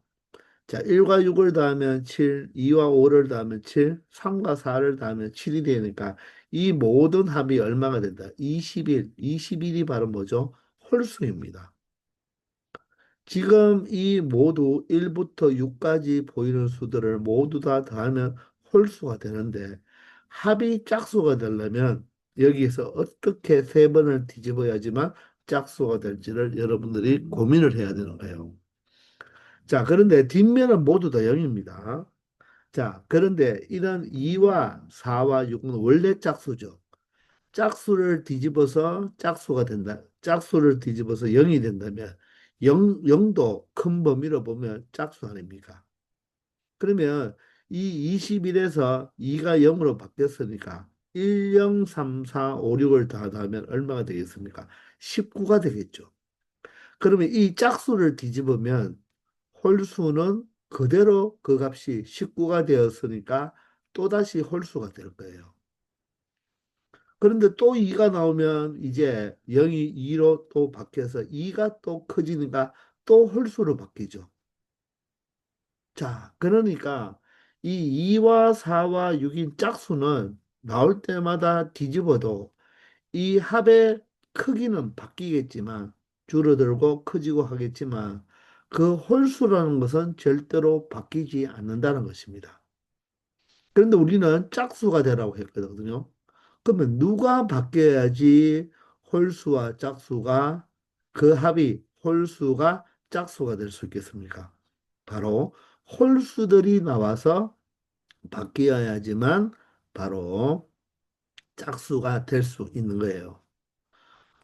자, 1과 6을 더하면 7, 2와 5를 더하면 7, 3과 4를 더하면 7이 되니까 이 모든 합이 얼마가 된다? 21. 21이 바로 뭐죠? 홀수입니다. 지금 이 모두 1부터 6까지 보이는 수들을 모두 다 더하면 홀수가 되는데 합이 짝수가 되려면 여기에서 어떻게 세 번을 뒤집어야지만 짝수가 될지를 여러분들이 고민을 해야 되는 거예요. 자, 그런데 뒷면은 모두 다 0입니다. 자, 그런데 이런 2와 4와 6은 원래 짝수죠. 짝수를 뒤집어서 짝수가 된다. 짝수를 뒤집어서 0이 된다면 0도 큰 범위로 보면 짝수 아닙니까? 그러면 이 21에서 2가 0으로 바뀌었으니까 1, 0, 3, 4, 5, 6을 다 더하면 얼마가 되겠습니까? 19가 되겠죠. 그러면 이 짝수를 뒤집으면 홀수는 그대로 그 값이 19가 되었으니까 또다시 홀수가 될 거예요. 그런데 또 2가 나오면 이제 0이 2로 또 바뀌어서 2가 또 커지니까 또 홀수로 바뀌죠. 자, 그러니까 이 2와 4와 6인 짝수는 나올 때마다 뒤집어도 이 합의 크기는 바뀌겠지만 줄어들고 커지고 하겠지만 그 홀수라는 것은 절대로 바뀌지 않는다는 것입니다. 그런데 우리는 짝수가 되라고 했거든요. 그러면 누가 바뀌어야지 홀수와 짝수가 그 합이 홀수가 짝수가 될 수 있겠습니까? 바로 홀수들이 나와서 바뀌어야지만 바로 짝수가 될 수 있는 거예요.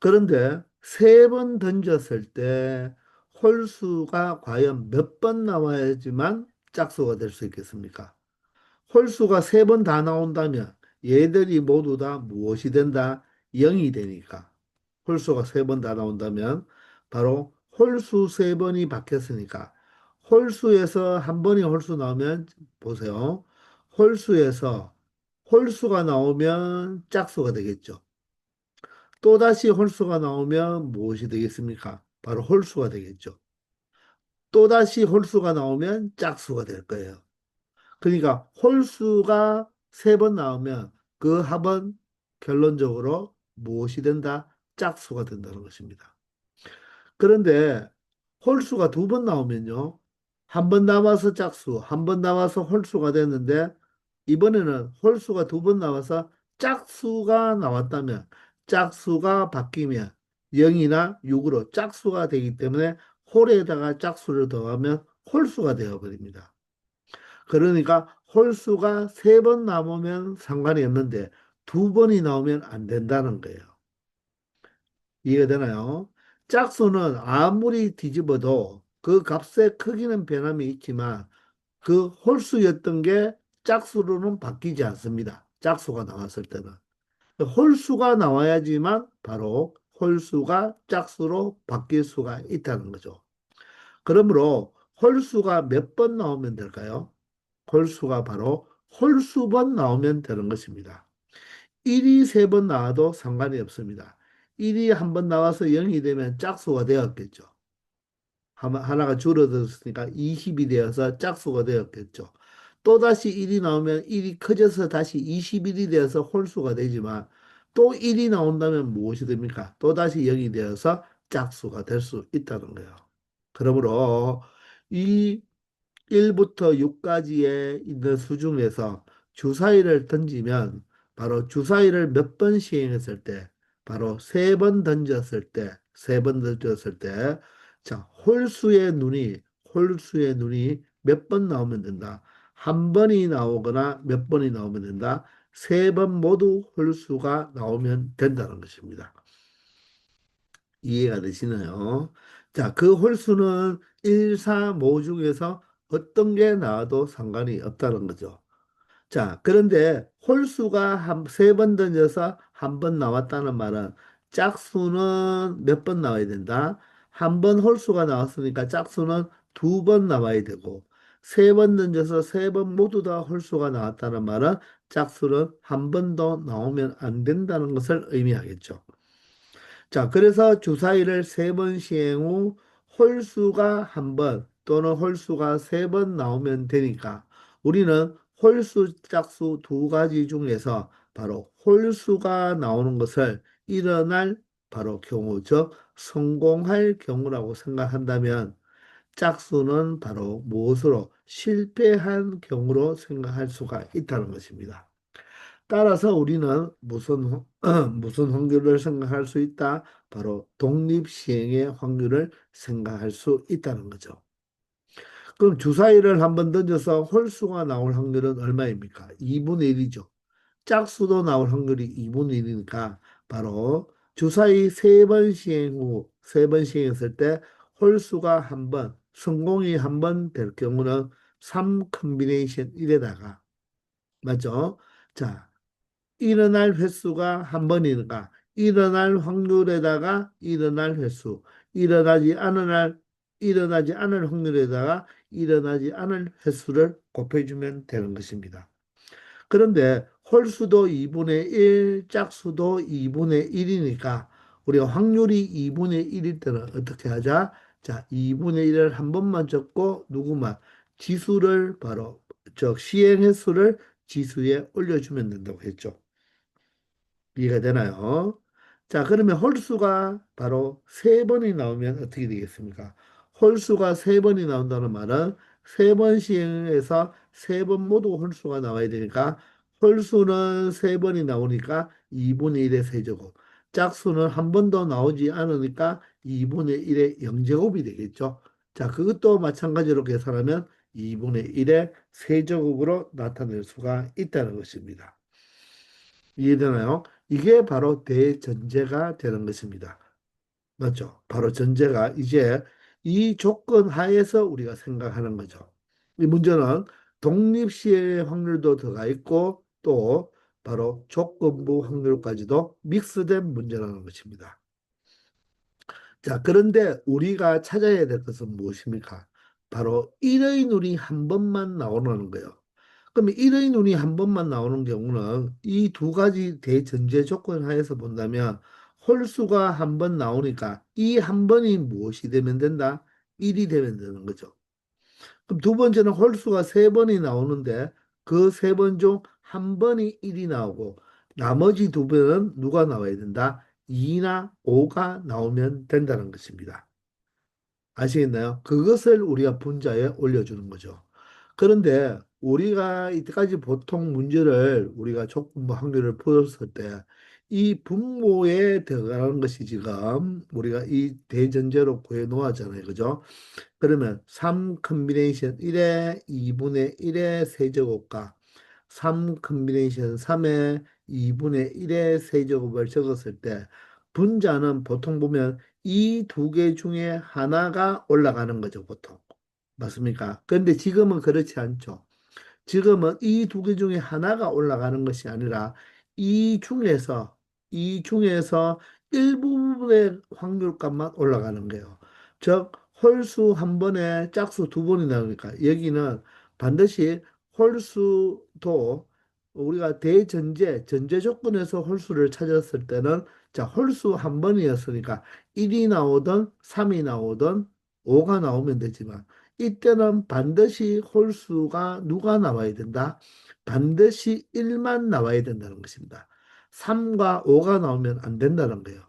그런데 세 번 던졌을 때 홀수가 과연 몇 번 나와야지만 짝수가 될 수 있겠습니까? 홀수가 세 번 다 나온다면 얘들이 모두 다 무엇이 된다? 0이 되니까. 홀수가 세 번 다 나온다면 바로 홀수 세 번이 바뀌었으니까 홀수에서 한 번이 홀수 나오면 보세요. 홀수에서 홀수가 나오면 짝수가 되겠죠. 또다시 홀수가 나오면 무엇이 되겠습니까? 바로 홀수가 되겠죠. 또다시 홀수가 나오면 짝수가 될 거예요. 그러니까 홀수가 세 번 나오면 그 합은 결론적으로 무엇이 된다? 짝수가 된다는 것입니다. 그런데 홀수가 두 번 나오면요. 한 번 남아서 짝수, 한 번 남아서 홀수가 됐는데 이번에는 홀수가 두 번 나와서 짝수가 나왔다면 짝수가 바뀌면 0이나 6으로 짝수가 되기 때문에 홀에다가 짝수를 더하면 홀수가 되어버립니다. 그러니까 홀수가 세 번 남으면 상관이 없는데 두 번이 나오면 안 된다는 거예요. 이해가 되나요? 짝수는 아무리 뒤집어도 그 값의 크기는 변함이 있지만 그 홀수였던 게 짝수로는 바뀌지 않습니다. 짝수가 나왔을 때는. 홀수가 나와야지만 바로 홀수가 짝수로 바뀔 수가 있다는 거죠. 그러므로 홀수가 몇 번 나오면 될까요? 홀수가 바로 홀수번 나오면 되는 것입니다. 1이 세 번 나와도 상관이 없습니다. 1이 한 번 나와서 0이 되면 짝수가 되었겠죠. 하나가 줄어들었으니까 20이 되어서 짝수가 되었겠죠. 또다시 1이 나오면 1이 커져서 다시 21이 되어서 홀수가 되지만 또 1이 나온다면 무엇이 됩니까? 또다시 0이 되어서 짝수가 될 수 있다는 거예요. 그러므로 이 1부터 6까지에 있는 수 중에서 주사위를 던지면 바로 주사위를 몇 번 시행했을 때 바로 세 번 던졌을 때 세 번 던졌을 때 자, 홀수의 눈이 몇 번 나오면 된다. 한 번이 나오거나 몇 번이 나오면 된다. 세 번 모두 홀수가 나오면 된다는 것입니다. 이해가 되시나요? 자, 그 홀수는 1, 4, 5 중에서 어떤 게 나와도 상관이 없다는 거죠. 자, 그런데 홀수가 세 번 던져서 한 번 나왔다는 말은 짝수는 몇 번 나와야 된다? 한 번 홀수가 나왔으니까 짝수는 두 번 나와야 되고, 세 번 던져서 세 번 모두 다 홀수가 나왔다는 말은 짝수는 한 번도 나오면 안 된다는 것을 의미하겠죠. 자, 그래서 주사위를 세 번 시행 후 홀수가 한 번 또는 홀수가 세 번 나오면 되니까 우리는 홀수, 짝수 두 가지 중에서 바로 홀수가 나오는 것을 일어날 바로 경우, 즉 성공할 경우라고 생각한다면 짝수는 바로 무엇으로 실패한 경우로 생각할 수가 있다는 것입니다. 따라서 우리는 무슨 확률을 생각할 수 있다? 바로 독립시행의 확률을 생각할 수 있다는 거죠. 그럼 주사위를 한번 던져서 홀수가 나올 확률은 얼마입니까? 2분의 1이죠. 짝수도 나올 확률이 2분의 1이니까 바로 주사위 세 번 시행 후, 세 번 시행했을 때 홀수가 한 번, 성공이 한 번 될 경우는 3 컨비네이션 1에다가, 맞죠? 자, 일어날 횟수가 한 번이니까 일어날 확률에다가 일어날 횟수, 일어나지 않을 날, 일어나지 않을 확률에다가 일어나지 않을 횟수를 곱해주면 되는 것입니다. 그런데 홀수도 2분의 1, 짝수도 2분의 1이니까 우리가 확률이 2분의 1일 때는 어떻게 하자? 자, 2분의 1을 한 번만 적고 누구만 지수를 바로 시행 횟수를 지수에 올려주면 된다고 했죠. 이해가 되나요? 자, 그러면 홀수가 바로 세 번이 나오면 어떻게 되겠습니까? 홀수가 세 번이 나온다는 말은 세 번 시행해서 세 번 모두 홀수가 나와야 되니까 홀수는 세 번이 나오니까 2분의 1의 세제곱. 짝수는 한 번도 나오지 않으니까 2분의 1의 0제곱이 되겠죠. 자, 그것도 마찬가지로 계산하면 2분의 1의 세제곱으로 나타낼 수가 있다는 것입니다. 이해되나요? 이게 바로 대전제가 되는 것입니다. 맞죠? 바로 전제가 이제 이 조건 하에서 우리가 생각하는 거죠. 이 문제는 독립시의 확률도 들어가 있고 또 바로 조건부 확률까지도 믹스된 문제라는 것입니다. 자, 그런데 우리가 찾아야 될 것은 무엇입니까? 바로 1의 눈이 한 번만 나오는 거예요. 그러면 1의 눈이 한 번만 나오는 경우는 이 두 가지 대전제 조건 하에서 본다면 홀수가 한 번 나오니까 이 한 번이 무엇이 되면 된다? 1이 되면 되는 거죠. 그럼 두 번째는 홀수가 세 번이 나오는데 그 세 번 중 한 번이 1이 나오고 나머지 두 번은 누가 나와야 된다? 2나 5가 나오면 된다는 것입니다. 아시겠나요? 그것을 우리가 분자에 올려주는 거죠. 그런데 우리가 이때까지 보통 문제를 우리가 조건부 확률을 풀었을 때 이 분모에 들어가는 것이 지금 우리가 이 대전제로 구해 놓았잖아요. 그죠? 그러면 3 컨비네이션 1의 2분의 1의 세제곱과 3 컨비네이션 3의 2분의 1의 세제곱을 적었을 때 분자는 보통 보면 이 두 개 중에 하나가 올라가는 거죠, 보통. 맞습니까? 그런데 지금은 그렇지 않죠. 지금은 이 두 개 중에 하나가 올라가는 것이 아니라 이 중에서 일부분의 확률값만 올라가는 거예요. 즉 홀수 한 번에 짝수 두 번이 나오니까 여기는 반드시 홀수도 우리가 전제 조건에서 홀수를 찾았을 때는 자, 홀수 한 번이었으니까 1이 나오든 3이 나오든 5가 나오면 되지만 이때는 반드시 홀수가 누가 나와야 된다? 반드시 1만 나와야 된다는 것입니다. 3과 5가 나오면 안 된다는 거예요.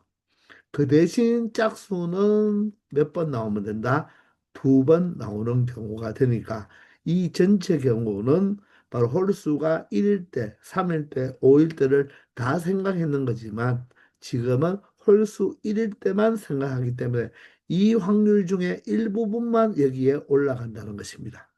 그 대신 짝수는 몇 번 나오면 된다? 두 번 나오는 경우가 되니까 이 전체 경우는 바로 홀수가 1일 때, 3일 때, 5일 때를 다 생각했는 거지만 지금은 홀수 1일 때만 생각하기 때문에 이 확률 중에 일부분만 여기에 올라간다는 것입니다.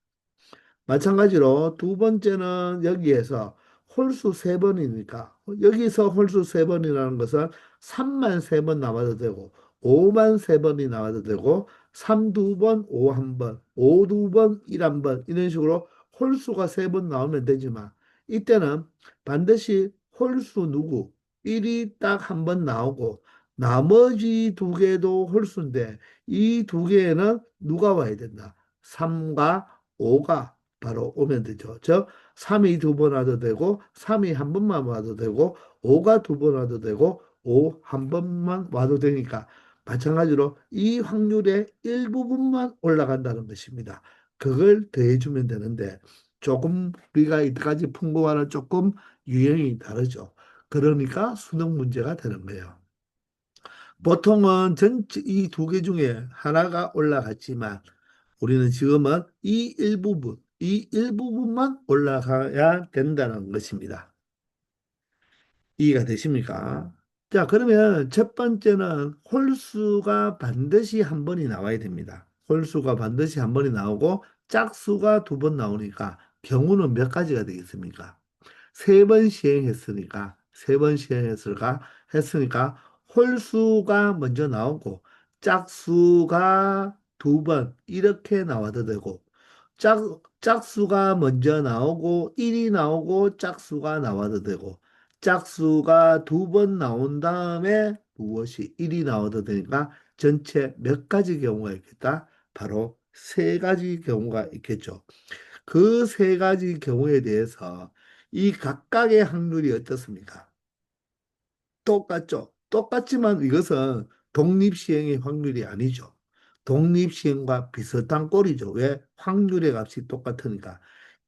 마찬가지로 두 번째는 여기에서 홀수 세 번이니까 여기서 홀수 세 번이라는 것은 3만 세 번 나와도 되고 5만 세 번이 나와도 되고 3 2번, 5 1번, 5 2번, 1 1번 이런 식으로 홀수가 3번 나오면 되지만 이때는 반드시 홀수 누구 1이 딱 한 번 나오고 나머지 두 개도 홀수인데 이 두 개에는 누가 와야 된다. 3과 5가 바로 오면 되죠. 즉 3이 두 번 와도 되고 3이 한 번만 와도 되고 5가 두 번 와도 되고 5 한 번만 와도 되니까 마찬가지로 이 확률의 일부분만 올라간다는 것입니다. 그걸 더해주면 되는데 조금 우리가 이때까지 푼 거와는 조금 유형이 다르죠. 그러니까 수능 문제가 되는 거예요. 보통은 전체 이 두 개 중에 하나가 올라갔지만 우리는 지금은 이 일부분만 올라가야 된다는 것입니다. 이해가 되십니까? 자, 그러면 첫 번째는 홀수가 반드시 한 번이 나와야 됩니다. 홀수가 반드시 한 번이 나오고 짝수가 두 번 나오니까 경우는 몇 가지가 되겠습니까? 세 번 시행했으니까 세 번 했으니까 홀수가 먼저 나오고 짝수가 두 번 이렇게 나와도 되고 짝수가 먼저 나오고 1이 나오고 짝수가 나와도 되고 짝수가 두 번 나온 다음에 무엇이 1이 나와도 되니까 전체 몇 가지 경우가 있겠다? 바로 세 가지 경우가 있겠죠. 그 세 가지 경우에 대해서 이 각각의 확률이 어떻습니까? 똑같죠. 똑같지만 이것은 독립시행의 확률이 아니죠. 독립시행과 비슷한 꼴이죠. 왜? 확률의 값이 똑같으니까.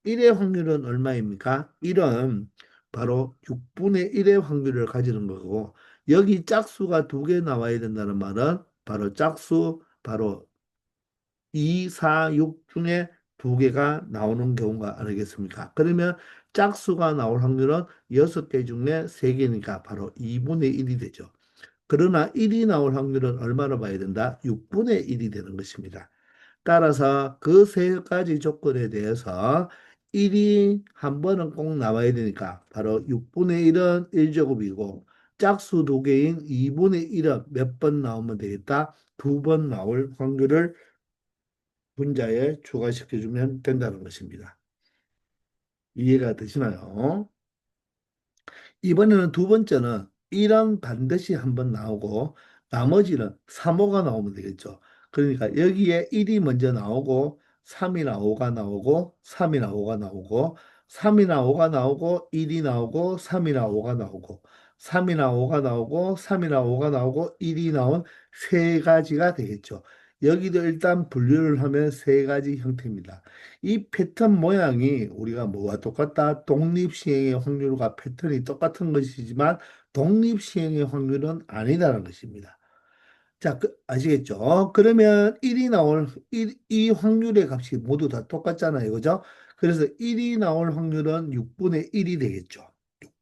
1의 확률은 얼마입니까? 1은 바로 6분의 1의 확률을 가지는 거고, 여기 짝수가 두 개 나와야 된다는 말은 바로 짝수, 바로 2, 4, 6 중에 두 개가 나오는 경우가 아니겠습니까? 그러면 짝수가 나올 확률은 6개 중에 3개니까 바로 2분의 1이 되죠. 그러나 1이 나올 확률은 얼마나 봐야 된다? 6분의 1이 되는 것입니다. 따라서 그 세 가지 조건에 대해서 1이 한 번은 꼭 나와야 되니까 바로 6분의 1은 1제곱이고 짝수 두 개인 2분의 1은 몇 번 나오면 되겠다? 두 번 나올 확률을 문자에 추가시켜주면 된다는 것입니다. 이해가 되시나요? 이번에는 두 번째는 1은 반드시 한 번 나오고 나머지는 3호가 나오면 되겠죠. 그러니까 여기에 1이 먼저 나오고 3이나 5가 나오고 3이나 5가 나오고 3이나 5가 나오고 1이 나오고 3이나 5가 나오고 3이나 5가 나오고 3이나 5가 나오고 1이 나온 세 가지가 되겠죠. 여기도 일단 분류를 하면 세 가지 형태입니다. 이 패턴 모양이 우리가 뭐와 똑같다? 독립시행의 확률과 패턴이 똑같은 것이지만 독립시행의 확률은 아니다라는 것입니다. 자, 아시겠죠? 그러면 1이 나올, 이 확률의 값이 모두 다 똑같잖아요. 그죠? 그래서 1이 나올 확률은 6분의 1이 되겠죠.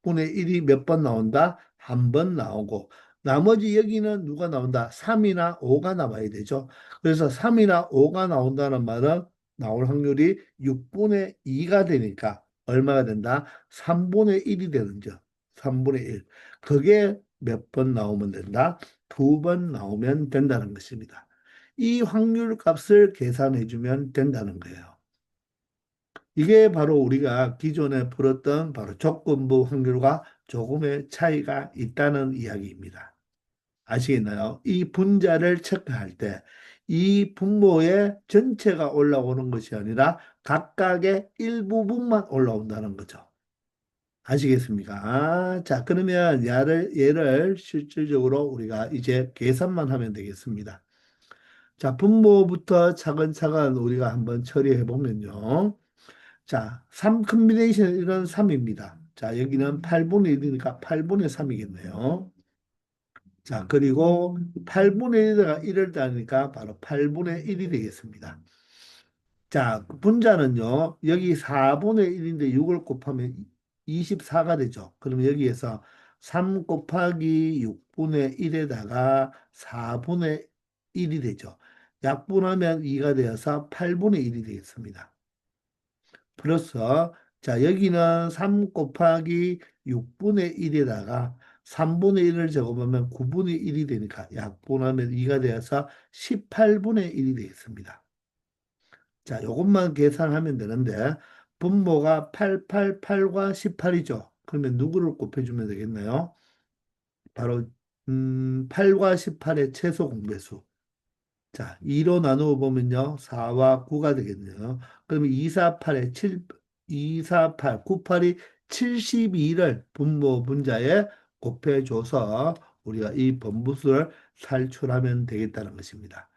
6분의 1이 몇 번 나온다? 한 번 나오고, 나머지 여기는 누가 나온다? 3이나 5가 나와야 되죠. 그래서 3이나 5가 나온다는 말은 나올 확률이 6분의 2가 되니까 얼마가 된다? 3분의 1이 되는 죠. 3분의 1. 그게 몇 번 나오면 된다? 두 번 나오면 된다는 것입니다. 이 확률 값을 계산해 주면 된다는 거예요. 이게 바로 우리가 기존에 풀었던 바로 조건부 확률과 조금의 차이가 있다는 이야기입니다. 아시겠나요? 이 분자를 체크할 때 이 분모의 전체가 올라오는 것이 아니라 각각의 일부분만 올라온다는 거죠. 아시겠습니까? 자, 그러면 얘를 실질적으로 우리가 이제 계산만 하면 되겠습니다. 자, 분모부터 차근차근 우리가 한번 처리해 보면요. 자, 3 컨비네이션 이런 3입니다. 자, 여기는 8분의 1이니까 8분의 3이겠네요. 자, 그리고 8분의 1에다가 1을 따니까 바로 8분의 1이 되겠습니다. 자, 분자는요, 여기 4분의 1인데 6을 곱하면 24가 되죠. 그러면 여기에서 3 곱하기 6분의 1에다가 4분의 1이 되죠. 약분하면 2가 되어서 8분의 1이 되겠습니다. 플러스, 자, 여기는 3 곱하기 6분의 1에다가 3분의 1을 제곱하면 9분의 1이 되니까 약분하면 2가 되어서 18분의 1이 되겠습니다. 자, 요것만 계산하면 되는데 분모가 888과 18이죠. 그러면 누구를 곱해주면 되겠나요? 바로 8과 18의 최소 공배수. 자, 2로 나누어 보면요. 4와 9가 되겠네요. 그러면 248에 7, 248, 98이 72를 분모 분자에 곱해줘서 우리가 이 번부수를 살출하면 되겠다는 것입니다.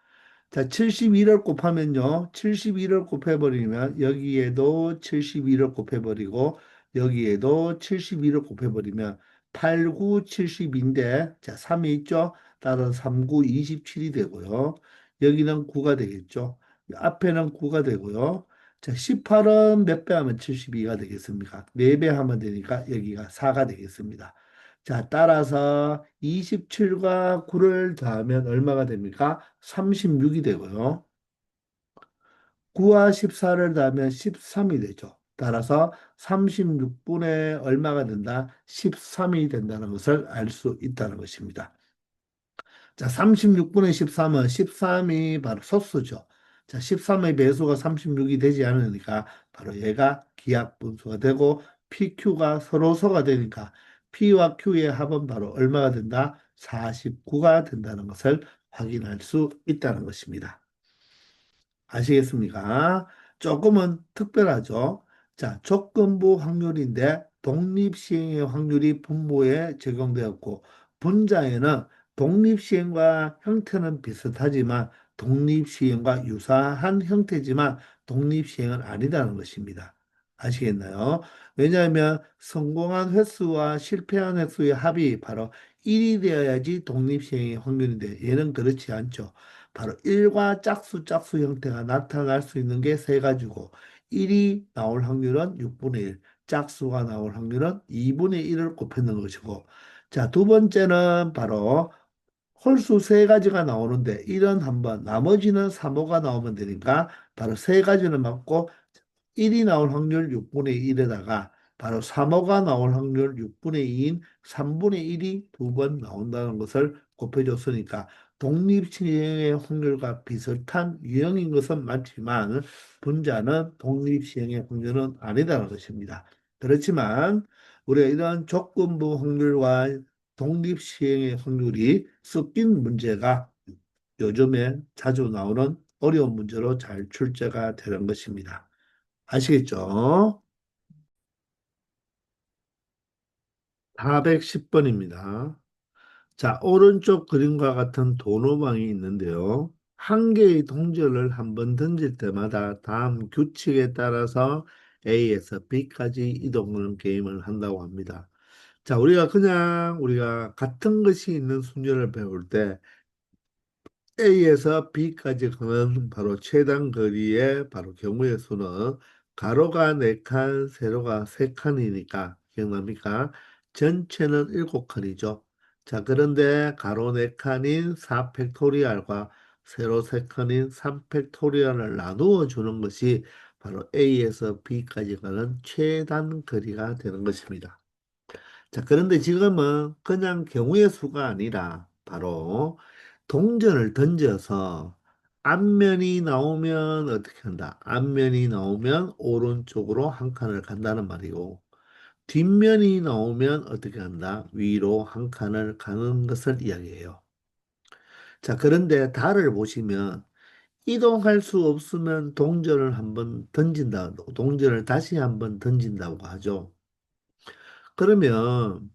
자, 72를 곱하면요. 72를 곱해버리면 여기에도 72를 곱해버리고 여기에도 72를 곱해버리면 8, 9, 72인데 자, 3이 있죠? 따라서 3, 9, 27이 되고요. 여기는 9가 되겠죠. 앞에는 9가 되고요. 자, 18은 몇 배 하면 72가 되겠습니까? 4배 하면 되니까 여기가 4가 되겠습니다. 자, 따라서 27과 9를 더하면 얼마가 됩니까? 36이 되고요. 9와 14를 더하면 13이 되죠. 따라서 36분의 얼마가 된다? 13이 된다는 것을 알 수 있다는 것입니다. 자, 36분의 13은 13이 바로 소수죠. 자, 13의 배수가 36이 되지 않으니까 바로 얘가 기하분수가 되고 PQ가 서로서가 되니까 P와 Q의 합은 바로 얼마가 된다? 49가 된다는 것을 확인할 수 있다는 것입니다. 아시겠습니까? 조금은 특별하죠. 자, 조건부 확률인데 독립시행의 확률이 분모에 적용되었고 분자에는 독립시행과 형태는 비슷하지만 독립시행과 유사한 형태지만 독립시행은 아니다는 것입니다. 아시겠나요? 왜냐하면 성공한 횟수와 실패한 횟수의 합이 바로 1이 되어야지 독립시행의 확률인데 얘는 그렇지 않죠. 바로 1과 짝수 형태가 나타날 수 있는 게 세 가지고 1이 나올 확률은 6분의 1, 짝수가 나올 확률은 2분의 1을 곱했는 것이고 자, 두 번째는 바로 홀수 세 가지가 나오는데 1은 한 번, 나머지는 3호가 나오면 되니까 바로 세 가지는 맞고 1이 나올 확률 6분의 1에다가 바로 3호가 나올 확률 6분의 2인 3분의 1이 두 번 나온다는 것을 곱해줬으니까 독립시행의 확률과 비슷한 유형인 것은 맞지만 분자는 독립시행의 확률은 아니다는 것입니다. 그렇지만 우리가 이런 조건부 확률과 독립시행의 확률이 섞인 문제가 요즘에 자주 나오는 어려운 문제로 잘 출제가 되는 것입니다. 아시겠죠? 410번입니다. 자, 오른쪽 그림과 같은 도노방이 있는데요. 한 개의 동전을 한 번 던질 때마다 다음 규칙에 따라서 A에서 B까지 이동하는 게임을 한다고 합니다. 자, 우리가 같은 것이 있는 순서를 배울 때 A에서 B까지 가는 바로 최단 거리의 바로 경우의 수는 가로가 4칸, 세로가 3칸이니까 기억납니까? 전체는 7칸이죠. 자, 그런데 가로 4칸인 4팩토리얼과 세로 3칸인 3팩토리얼을 나누어 주는 것이 바로 A에서 B까지 가는 최단 거리가 되는 것입니다. 자, 그런데 지금은 그냥 경우의 수가 아니라 바로 동전을 던져서 앞면이 나오면 어떻게 한다? 앞면이 나오면 오른쪽으로 한 칸을 간다는 말이고, 뒷면이 나오면 어떻게 한다? 위로 한 칸을 가는 것을 이야기해요. 자, 그런데 달을 보시면 이동할 수 없으면 동전을 한번 던진다, 동전을 다시 한번 던진다고 하죠. 그러면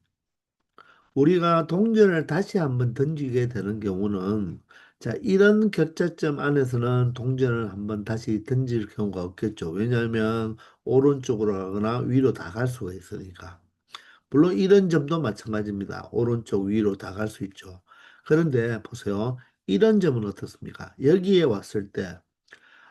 우리가 동전을 다시 한번 던지게 되는 경우는 자, 이런 교차점 안에서는 동전을 한번 다시 던질 경우가 없겠죠. 왜냐하면 오른쪽으로 가거나 위로 다 갈 수가 있으니까. 물론 이런 점도 마찬가지입니다. 오른쪽 위로 다 갈 수 있죠. 그런데 보세요. 이런 점은 어떻습니까? 여기에 왔을 때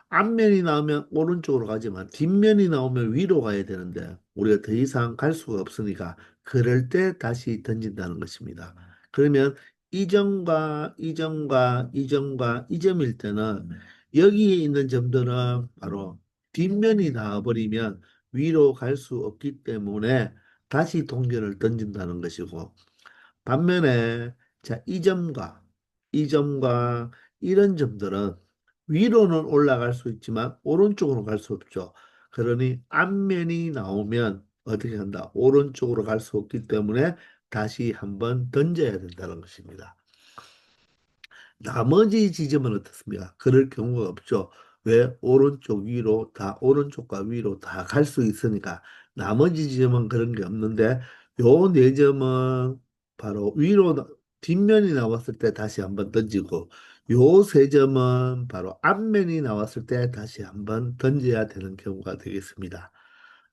앞면이 나오면 오른쪽으로 가지만 뒷면이 나오면 위로 가야 되는데 우리가 더 이상 갈 수가 없으니까 그럴 때 다시 던진다는 것입니다. 그러면 이 점과 이 점과 이 점과 이 점일 때는 여기에 있는 점들은 바로 뒷면이 나와버리면 위로 갈 수 없기 때문에 다시 동전을 던진다는 것이고 반면에 자, 이 점과 이런 점들은 위로는 올라갈 수 있지만 오른쪽으로 갈 수 없죠. 그러니 앞면이 나오면 어떻게 한다? 오른쪽으로 갈 수 없기 때문에 다시 한번 던져야 된다는 것입니다. 나머지 지점은 어떻습니까? 그럴 경우가 없죠. 왜? 오른쪽 위로 다, 오른쪽과 위로 다 갈 수 있으니까 나머지 지점은 그런 게 없는데 요 네 점은 바로 위로 뒷면이 나왔을 때 다시 한번 던지고 요 세 점은 바로 앞면이 나왔을 때 다시 한번 던져야 되는 경우가 되겠습니다.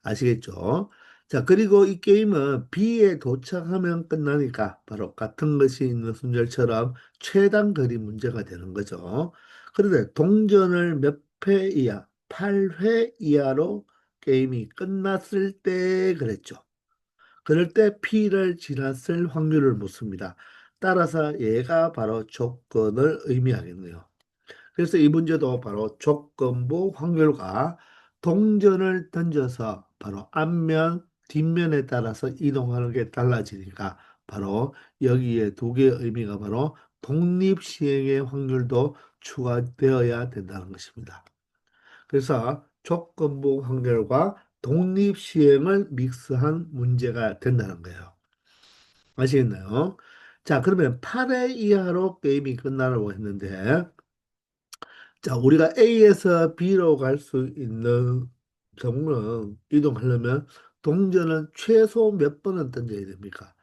아시겠죠? 자, 그리고 이 게임은 B에 도착하면 끝나니까 바로 같은 것이 있는 순절처럼 최단 거리 문제가 되는 거죠. 그런데 동전을 몇 회 이하, 8회 이하로 게임이 끝났을 때 그랬죠. 그럴 때 P를 지났을 확률을 묻습니다. 따라서 얘가 바로 조건을 의미하겠네요. 그래서 이 문제도 바로 조건부 확률과 동전을 던져서 바로 앞면, 뒷면에 따라서 이동하는 게 달라지니까 바로 여기에 두 개의 의미가 바로 독립시행의 확률도 추가되어야 된다는 것입니다. 그래서 조건부 확률과 독립시행을 믹스한 문제가 된다는 거예요. 아시겠나요? 자, 그러면 8회 이하로 게임이 끝나라고 했는데 자, 우리가 A에서 B로 갈 수 있는 경우는 이동하려면 동전은 최소 몇 번은 던져야 됩니까?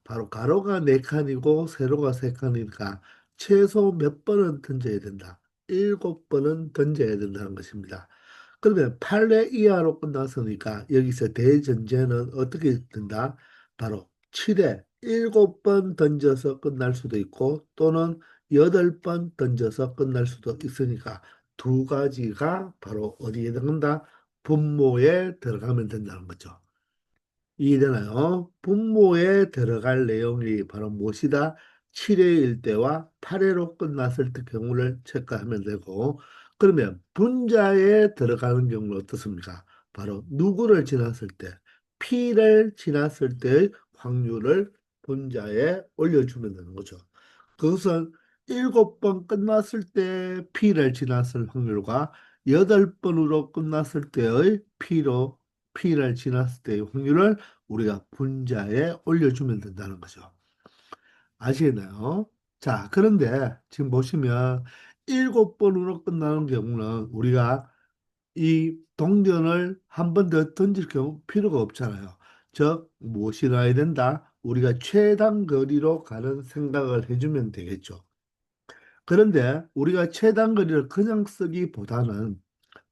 바로 가로가 네 칸이고 세로가 세 칸이니까 최소 몇 번은 던져야 된다. 일곱 번은 던져야 된다는 것입니다. 그러면 8회 이하로 끝났으니까 여기서 대전제는 어떻게 된다? 바로 7회 7번 던져서 끝날 수도 있고 또는 8번 던져서 끝날 수도 있으니까 두 가지가 바로 어디에 들어간다? 분모에 들어가면 된다는 거죠. 이해되나요? 분모에 들어갈 내용이 바로 무엇이다? 7회일 때와 8회로 끝났을 때 경우를 체크하면 되고, 그러면 분자에 들어가는 경우는 어떻습니까? 바로 누구를 지났을 때, P를 지났을 때의 확률을 분자에 올려주면 되는 거죠. 그것은 7번 끝났을 때 P를 지났을 확률과 8번으로 끝났을 때의 P를 지났을 때의 확률을 우리가 분자에 올려주면 된다는 거죠. 아시겠나요? 자, 그런데 지금 보시면 7번으로 끝나는 경우는 우리가 이 동전을 한 번 더 던질 경우 필요가 없잖아요. 즉, 무엇이 나야 된다? 우리가 최단 거리로 가는 생각을 해주면 되겠죠. 그런데 우리가 최단 거리를 그냥 쓰기보다는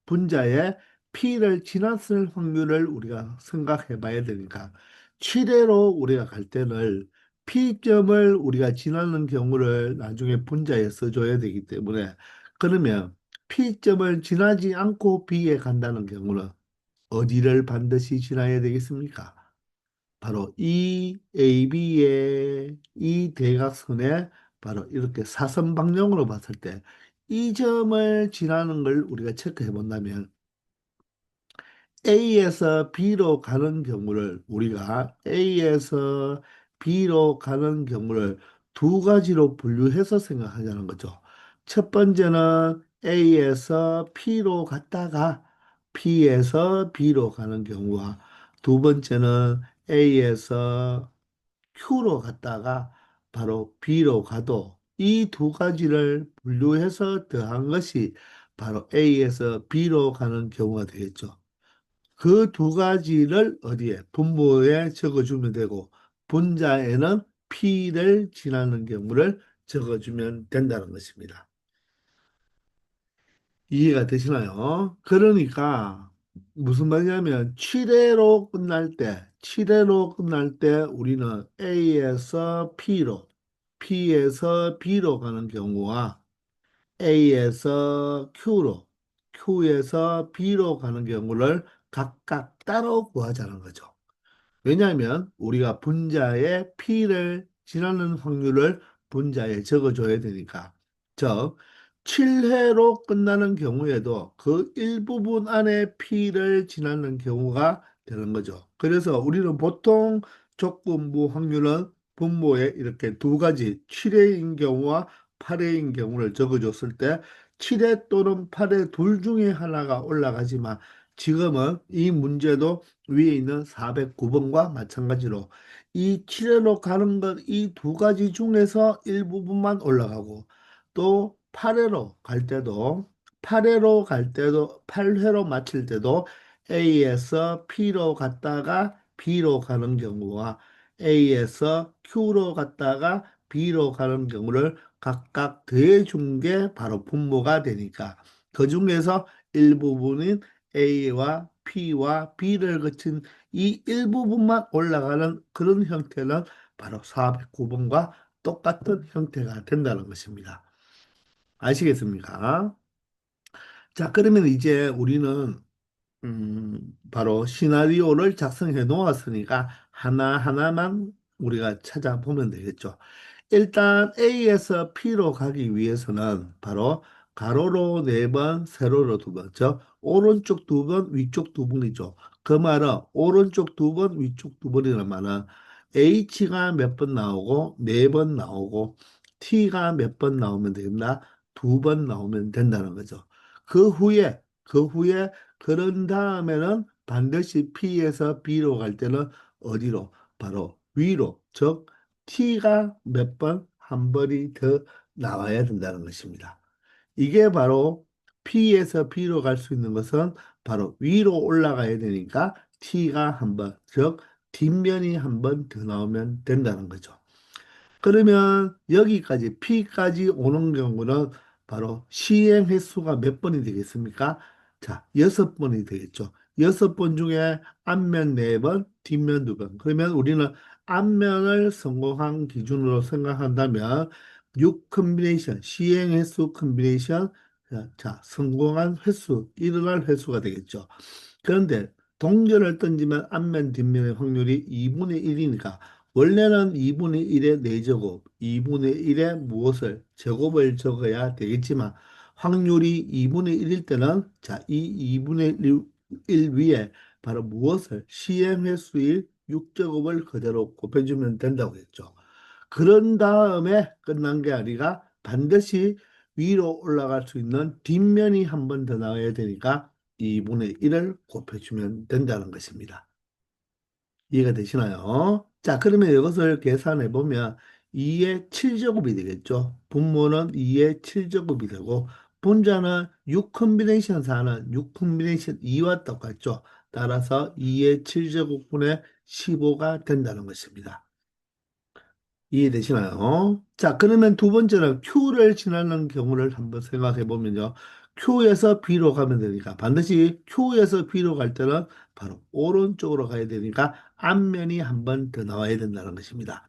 분자의 P를 지났을 확률을 우리가 생각해 봐야 되니까 7회로 우리가 갈 때는 P점을 우리가 지나는 경우를 나중에 분자에 써줘야 되기 때문에 그러면 P점을 지나지 않고 B에 간다는 경우는 어디를 반드시 지나야 되겠습니까? 바로 이 AB의 이 대각선에 바로 이렇게 사선 방향으로 봤을 때 이 점을 지나는 걸 우리가 체크해 본다면 A에서 B로 가는 경우를 우리가 A에서 B로 가는 경우를 두 가지로 분류해서 생각하자는 거죠. 첫 번째는 A에서 P로 갔다가 P에서 B로 가는 경우와 두 번째는 A에서 Q로 갔다가 바로 B로 가도 이 두 가지를 분류해서 더한 것이 바로 A에서 B로 가는 경우가 되겠죠. 그 두 가지를 어디에 분모에 적어주면 되고 분자에는 P를 지나는 경우를 적어주면 된다는 것입니다. 이해가 되시나요? 그러니까 무슨 말이냐면 7회로 끝날 때 우리는 A에서 P로, P에서 B로 가는 경우와 A에서 Q로, Q에서 B로 가는 경우를 각각 따로 구하자는 거죠. 왜냐하면 우리가 분자의 P를 지나는 확률을 분자에 적어줘야 되니까. 즉, 7회로 끝나는 경우에도 그 일부분 안에 P를 지나는 경우가 되는 거죠. 그래서 우리는 보통 조건부 확률은 분모에 이렇게 두 가지 7회인 경우와 8회인 경우를 적어줬을 때 7회 또는 8회 둘 중에 하나가 올라가지만 지금은 이 문제도 위에 있는 409번과 마찬가지로 이 7회로 가는 것 이 두 가지 중에서 일부분만 올라가고 또 8회로 갈 때도 8회로 마칠 때도 A에서 P로 갔다가 B로 가는 경우와 A에서 Q로 갔다가 B로 가는 경우를 각각 더해준 게 바로 분모가 되니까 그 중에서 일부분인 A와 P와 B를 거친 이 일부분만 올라가는 그런 형태는 바로 409번과 똑같은 형태가 된다는 것입니다. 아시겠습니까? 자, 그러면 이제 우리는 바로 시나리오를 작성해 놓았으니까 하나하나만 우리가 찾아보면 되겠죠. 일단 A에서 P로 가기 위해서는 바로 가로로 네 번, 세로로 두 번, 즉 오른쪽 두 번, 위쪽 두 번이죠. 그 말은 오른쪽 두 번, 위쪽 두 번이라는 말은 H가 몇 번 나오고 네 번 나오고 T가 몇 번 나오면 됩니다. 두 번 나오면 된다는 거죠. 그 후에 그런 다음에는 반드시 P에서 B로 갈 때는 어디로? 바로 위로, 즉 T가 몇 번, 한 번이 더 나와야 된다는 것입니다. 이게 바로 P에서 B로 갈 수 있는 것은 바로 위로 올라가야 되니까 T가 한 번, 즉 뒷면이 한 번 더 나오면 된다는 거죠. 그러면 여기까지 P까지 오는 경우는 바로 시행 횟수가 몇 번이 되겠습니까? 자, 6번이 되겠죠. 6번 중에 앞면 4번, 뒷면 2번. 그러면 우리는 앞면을 성공한 기준으로 생각한다면 6 컨비네이션, 시행 횟수 컨비네이션, 자, 성공한 횟수, 일어날 횟수가 되겠죠. 그런데 동전을 던지면 앞면, 뒷면의 확률이 2분의 1이니까 원래는 2분의 1의 4제곱, 2분의 1의 무엇을 제곱을 적어야 되겠지만 확률이 2분의 1일 때는 자, 이 2분의 1 위에 바로 무엇을 시행횟수일 6제곱을 그대로 곱해주면 된다고 했죠. 그런 다음에 끝난 게 아니라 반드시 위로 올라갈 수 있는 뒷면이 한 번 더 나와야 되니까 2분의 1을 곱해주면 된다는 것입니다. 이해가 되시나요? 자, 그러면 이것을 계산해 보면 2의 7제곱이 되겠죠. 분모는 2의 7제곱이 되고 분자는 6 컨비네이션 4는 6 컨비네이션 2와 똑같죠. 따라서 2의 7제곱분의 15가 된다는 것입니다. 이해되시나요? 자, 그러면 두 번째는 Q를 지나는 경우를 한번 생각해 보면요. Q에서 B로 가면 되니까 반드시 Q에서 B로 갈 때는 바로 오른쪽으로 가야 되니까 앞면이 한 번 더 나와야 된다는 것입니다.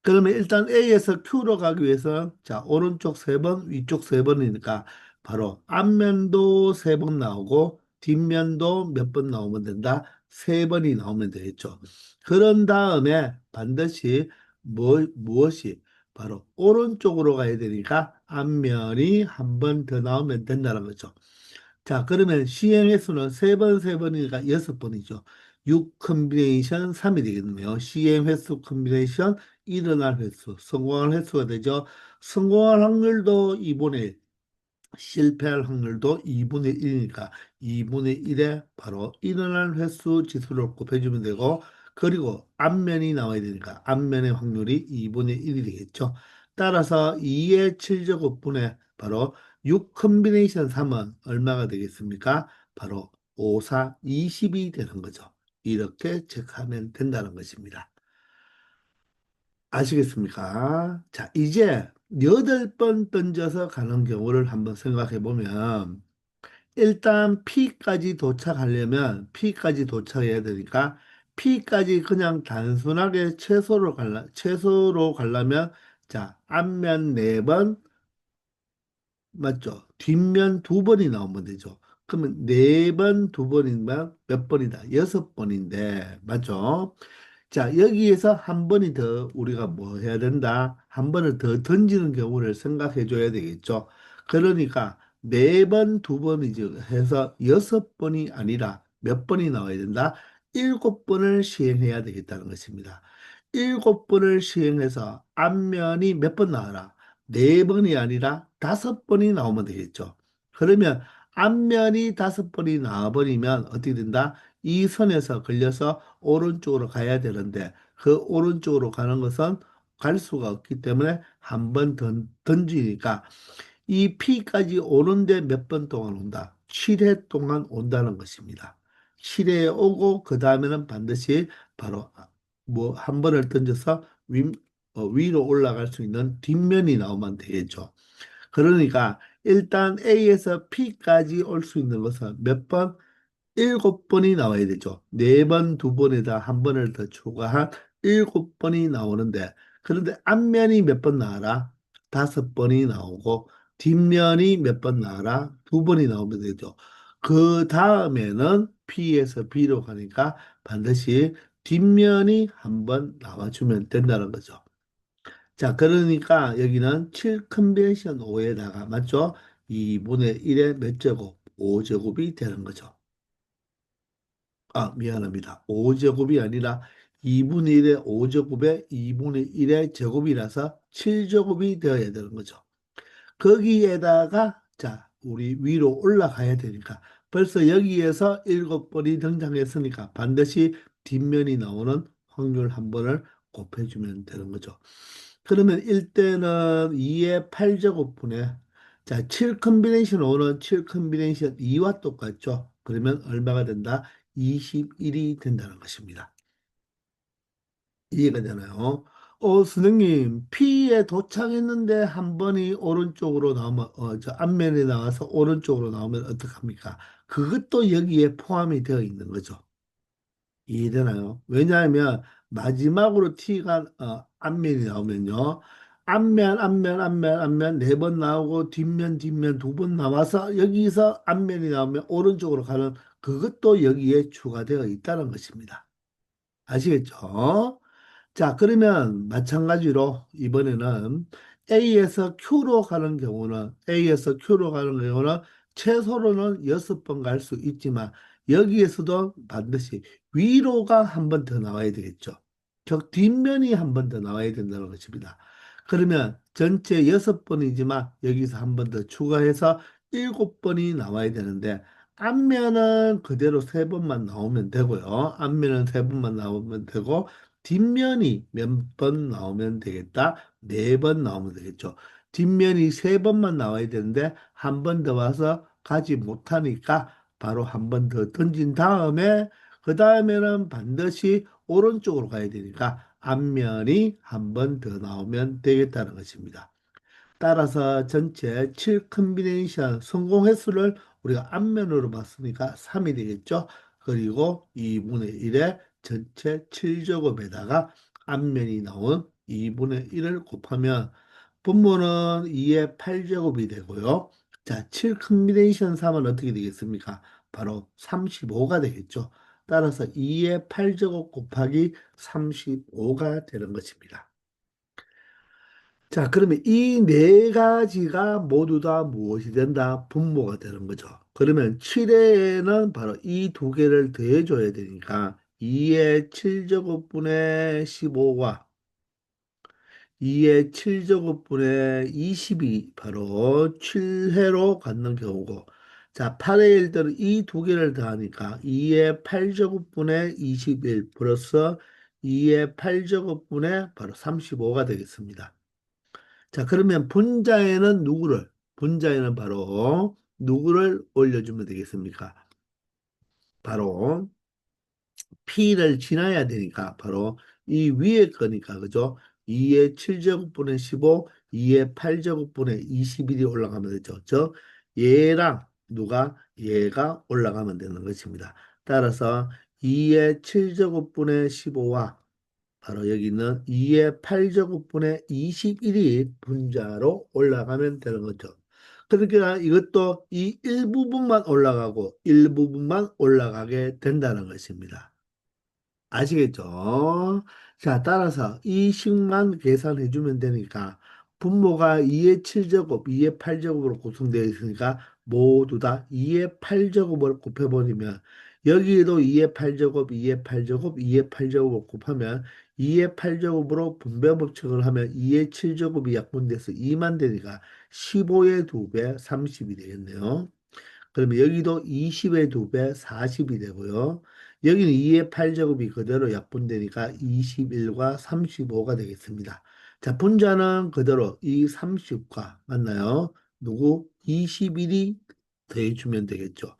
그러면 일단 A에서 Q로 가기 위해서 자, 오른쪽 세 번, 위쪽 세 번이니까 바로 앞면도 세 번 나오고 뒷면도 몇 번 나오면 된다? 세 번이 나오면 되겠죠. 그런 다음에 반드시 무엇이 바로 오른쪽으로 가야 되니까 앞면이 한 번 더 나오면 된다는 거죠. 자, 그러면 시행 횟수는 세 번, 세 번이니까 6번이죠. 6 컨비네이션 3이 되겠네요. 시행 횟수 컨비네이션 일어날 횟수, 성공할 횟수가 되죠. 성공할 확률도 2분의 1, 실패할 확률도 2분의 1이니까 2분의 1에 바로 일어날 횟수 지수를 곱해주면 되고 그리고 앞면이 나와야 되니까 앞면의 확률이 2분의 1이 되겠죠. 따라서 2의 7제곱분의 바로 6 컨비네이션 3은 얼마가 되겠습니까? 바로 5, 4, 20이 되는 거죠. 이렇게 체크하면 된다는 것입니다. 아시겠습니까? 자, 이제 8번 던져서 가는 경우를 한번 생각해 보면 일단 P까지 도착해야 되니까 P까지 그냥 단순하게 최소로 가려면 자, 앞면 4번 맞죠? 뒷면 2번이 나오면 되죠. 그러면 4번 2번이면 몇 번이다? 6번인데 맞죠? 자, 여기에서 한 번이 더 우리가 뭐 해야 된다? 한 번을 더 던지는 경우를 생각해 줘야 되겠죠. 그러니까 4번, 2번이죠. 해서 6번이 아니라 몇 번이 나와야 된다? 7번을 시행해야 되겠다는 것입니다. 일곱 번을 시행해서 앞면이 몇 번 나와라? 네 번이 아니라 다섯 번이 나오면 되겠죠. 그러면 앞면이 다섯 번이 나와버리면 어떻게 된다? 이 선에서 걸려서 오른쪽으로 가야 되는데 그 오른쪽으로 가는 것은 갈 수가 없기 때문에 한 번 던지니까 이 P까지 오는데 몇 번 동안 온다? 7회 동안 온다는 것입니다. 7회에 오고 그 다음에는 반드시 바로 뭐 한 번을 던져서 위로 올라갈 수 있는 뒷면이 나오면 되겠죠. 그러니까 일단 A에서 P까지 올 수 있는 것은 몇 번? 일곱 번이 나와야 되죠. 네 번, 두 번에다 한 번을 더 추가한 일곱 번이 나오는데, 그런데 앞면이 몇 번 나와라? 다섯 번이 나오고, 뒷면이 몇 번 나와라? 두 번이 나오면 되죠. 그 다음에는 P에서 B로 가니까 반드시 뒷면이 한 번 나와주면 된다는 거죠. 자, 그러니까 여기는 7 컨벤션 5에다가, 맞죠? 2분의 1의 몇 제곱? 5제곱이 되는 거죠. 아, 미안합니다. 5제곱이 아니라 2분의 1의 5제곱에 2분의 1의 제곱이라서 7제곱이 되어야 되는 거죠. 거기에다가 자, 우리 위로 올라가야 되니까 벌써 여기에서 7번이 등장했으니까 반드시 뒷면이 나오는 확률 한 번을 곱해주면 되는 거죠. 그러면 1대는 2의 8제곱분의 자, 7 컨비네이션 5는 7 컨비네이션 2와 똑같죠. 그러면 얼마가 된다? 21이 된다는 것입니다. 이해가 되나요? 선생님, P에 도착했는데 한 번이 오른쪽으로 나오면, 저 앞면에 나와서 오른쪽으로 나오면 어떡합니까? 그것도 여기에 포함이 되어 있는 거죠. 이해되나요? 왜냐하면 마지막으로 T가 앞면이 나오면요. 앞면 네 번 나오고 뒷면 두 번 나와서 여기서 앞면이 나오면 오른쪽으로 가는 그것도 여기에 추가되어 있다는 것입니다. 아시겠죠? 자, 그러면 마찬가지로 이번에는 A에서 Q로 가는 경우는 최소로는 6번 갈 수 있지만 여기에서도 반드시 위로가 한 번 더 나와야 되겠죠. 즉 뒷면이 한 번 더 나와야 된다는 것입니다. 그러면 전체 6번이지만 여기서 한 번 더 추가해서 7번이 나와야 되는데 앞면은 그대로 3번만 나오면 되고요. 앞면은 3번만 나오면 되고 뒷면이 몇 번 나오면 되겠다? 4번 나오면 되겠죠. 뒷면이 3번만 나와야 되는데 한 번 더 와서 가지 못하니까 바로 한 번 더 던진 다음에 그 다음에는 반드시 오른쪽으로 가야 되니까 앞면이 한 번 더 나오면 되겠다는 것입니다. 따라서 전체 7 컨비네이션 성공 횟수를 우리가 앞면으로 봤으니까 3이 되겠죠. 그리고 2분의 1의 전체 7제곱에다가 앞면이 나온 2분의 1을 곱하면 분모는 2의 8제곱이 되고요. 자, 7 컨비네이션 3은 어떻게 되겠습니까? 바로 35가 되겠죠. 따라서 2의 8제곱 곱하기 35가 되는 것입니다. 자, 그러면 이 네 가지가 모두 다 무엇이 된다? 분모가 되는 거죠. 그러면 7회에는 바로 이 두 개를 더해줘야 되니까 2의 7제곱분의 15와 2의 7제곱분의 20이 바로 7회로 갖는 경우고 자, 8의 1대로 이 두 개를 더하니까 2의 8제곱분의 21 플러스 2의 8제곱분의 바로 35가 되겠습니다. 자, 그러면 분자에는 바로 누구를 올려주면 되겠습니까? 바로 P를 지나야 되니까 바로 이 위에 거니까, 그죠? 2의 7제곱분의 15, 2의 8제곱분의 21이 올라가면 되죠. 즉, 얘가 올라가면 되는 것입니다. 따라서 2의 7제곱분의 15와 바로 여기 있는 2의 8제곱분의 21이 분자로 올라가면 되는 거죠. 그러니까 이것도 이 일부분만 올라가고 일부분만 올라가게 된다는 것입니다. 아시겠죠? 자, 따라서 이 식만 계산해 주면 되니까 분모가 2의 7제곱, 2의 8제곱으로 구성되어 있으니까 모두 다 2의 8제곱을 곱해버리면 여기에도 2의 8제곱, 2의 8제곱, 2의 8제곱을 곱하면 2의 8제곱으로 분배 법칙을 하면 2의 7제곱이 약분돼서 2만 되니까 15의 2배 30이 되겠네요. 그러면 여기도 20의 2배 40이 되고요. 여기는 2의 8제곱이 그대로 약분되니까 21과 35가 되겠습니다. 자, 분자는 그대로 이 30과 맞나요? 누구? 21이 더해주면 되겠죠.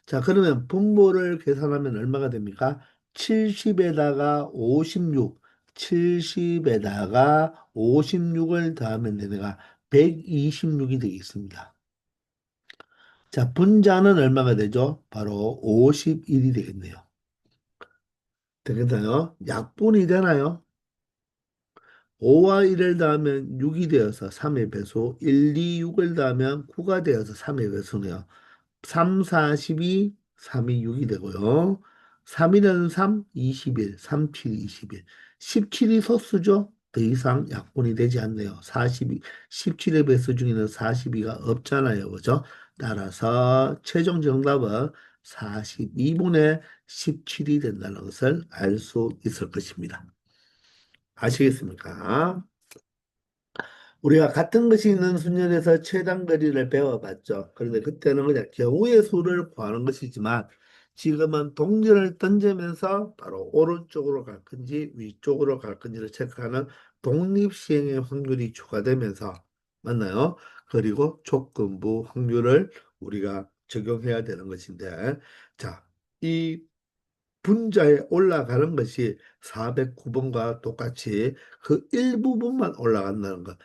자, 그러면 분모를 계산하면 얼마가 됩니까? 70에다가 56, 70에다가 56을 더하면 되니까 126이 되겠습니다. 자, 분자는 얼마가 되죠? 바로 51이 되겠네요. 되겠나요? 약분이 되나요? 5와 1을 더하면 6이 되어서 3의 배수, 1, 2, 6을 더하면 9가 되어서 3의 배수네요. 3, 4, 12, 3이 6이 되고요. 3일은 3, 21, 3, 7, 21. 17이 소수죠? 더 이상 약분이 되지 않네요. 42, 17의 배수 중에는 42가 없잖아요. 그죠? 따라서 최종 정답은 42분의 17이 된다는 것을 알 수 있을 것입니다. 아시겠습니까? 우리가 같은 것이 있는 순열에서 최단거리를 배워봤죠. 그런데 그때는 그냥 경우의 수를 구하는 것이지만 지금은 동전을 던지면서 바로 오른쪽으로 갈 건지 위쪽으로 갈 건지를 체크하는 독립시행의 확률이 추가되면서 맞나요? 그리고 조건부 확률을 우리가 적용해야 되는 것인데 자, 이 분자에 올라가는 것이 409번과 똑같이 그 일부분만 올라간다는 것.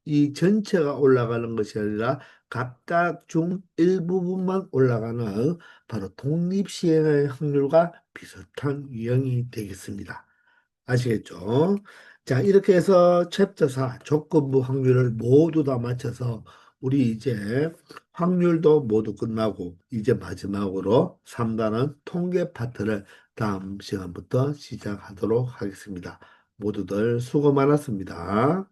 이 전체가 올라가는 것이 아니라 각각 중 일부분만 올라가는 바로 독립시행의 확률과 비슷한 유형이 되겠습니다. 아시겠죠? 자, 이렇게 해서 챕터 4 조건부 확률을 모두 다 맞춰서 우리 이제 확률도 모두 끝나고 이제 마지막으로 3단원 통계 파트를 다음 시간부터 시작하도록 하겠습니다. 모두들 수고 많았습니다.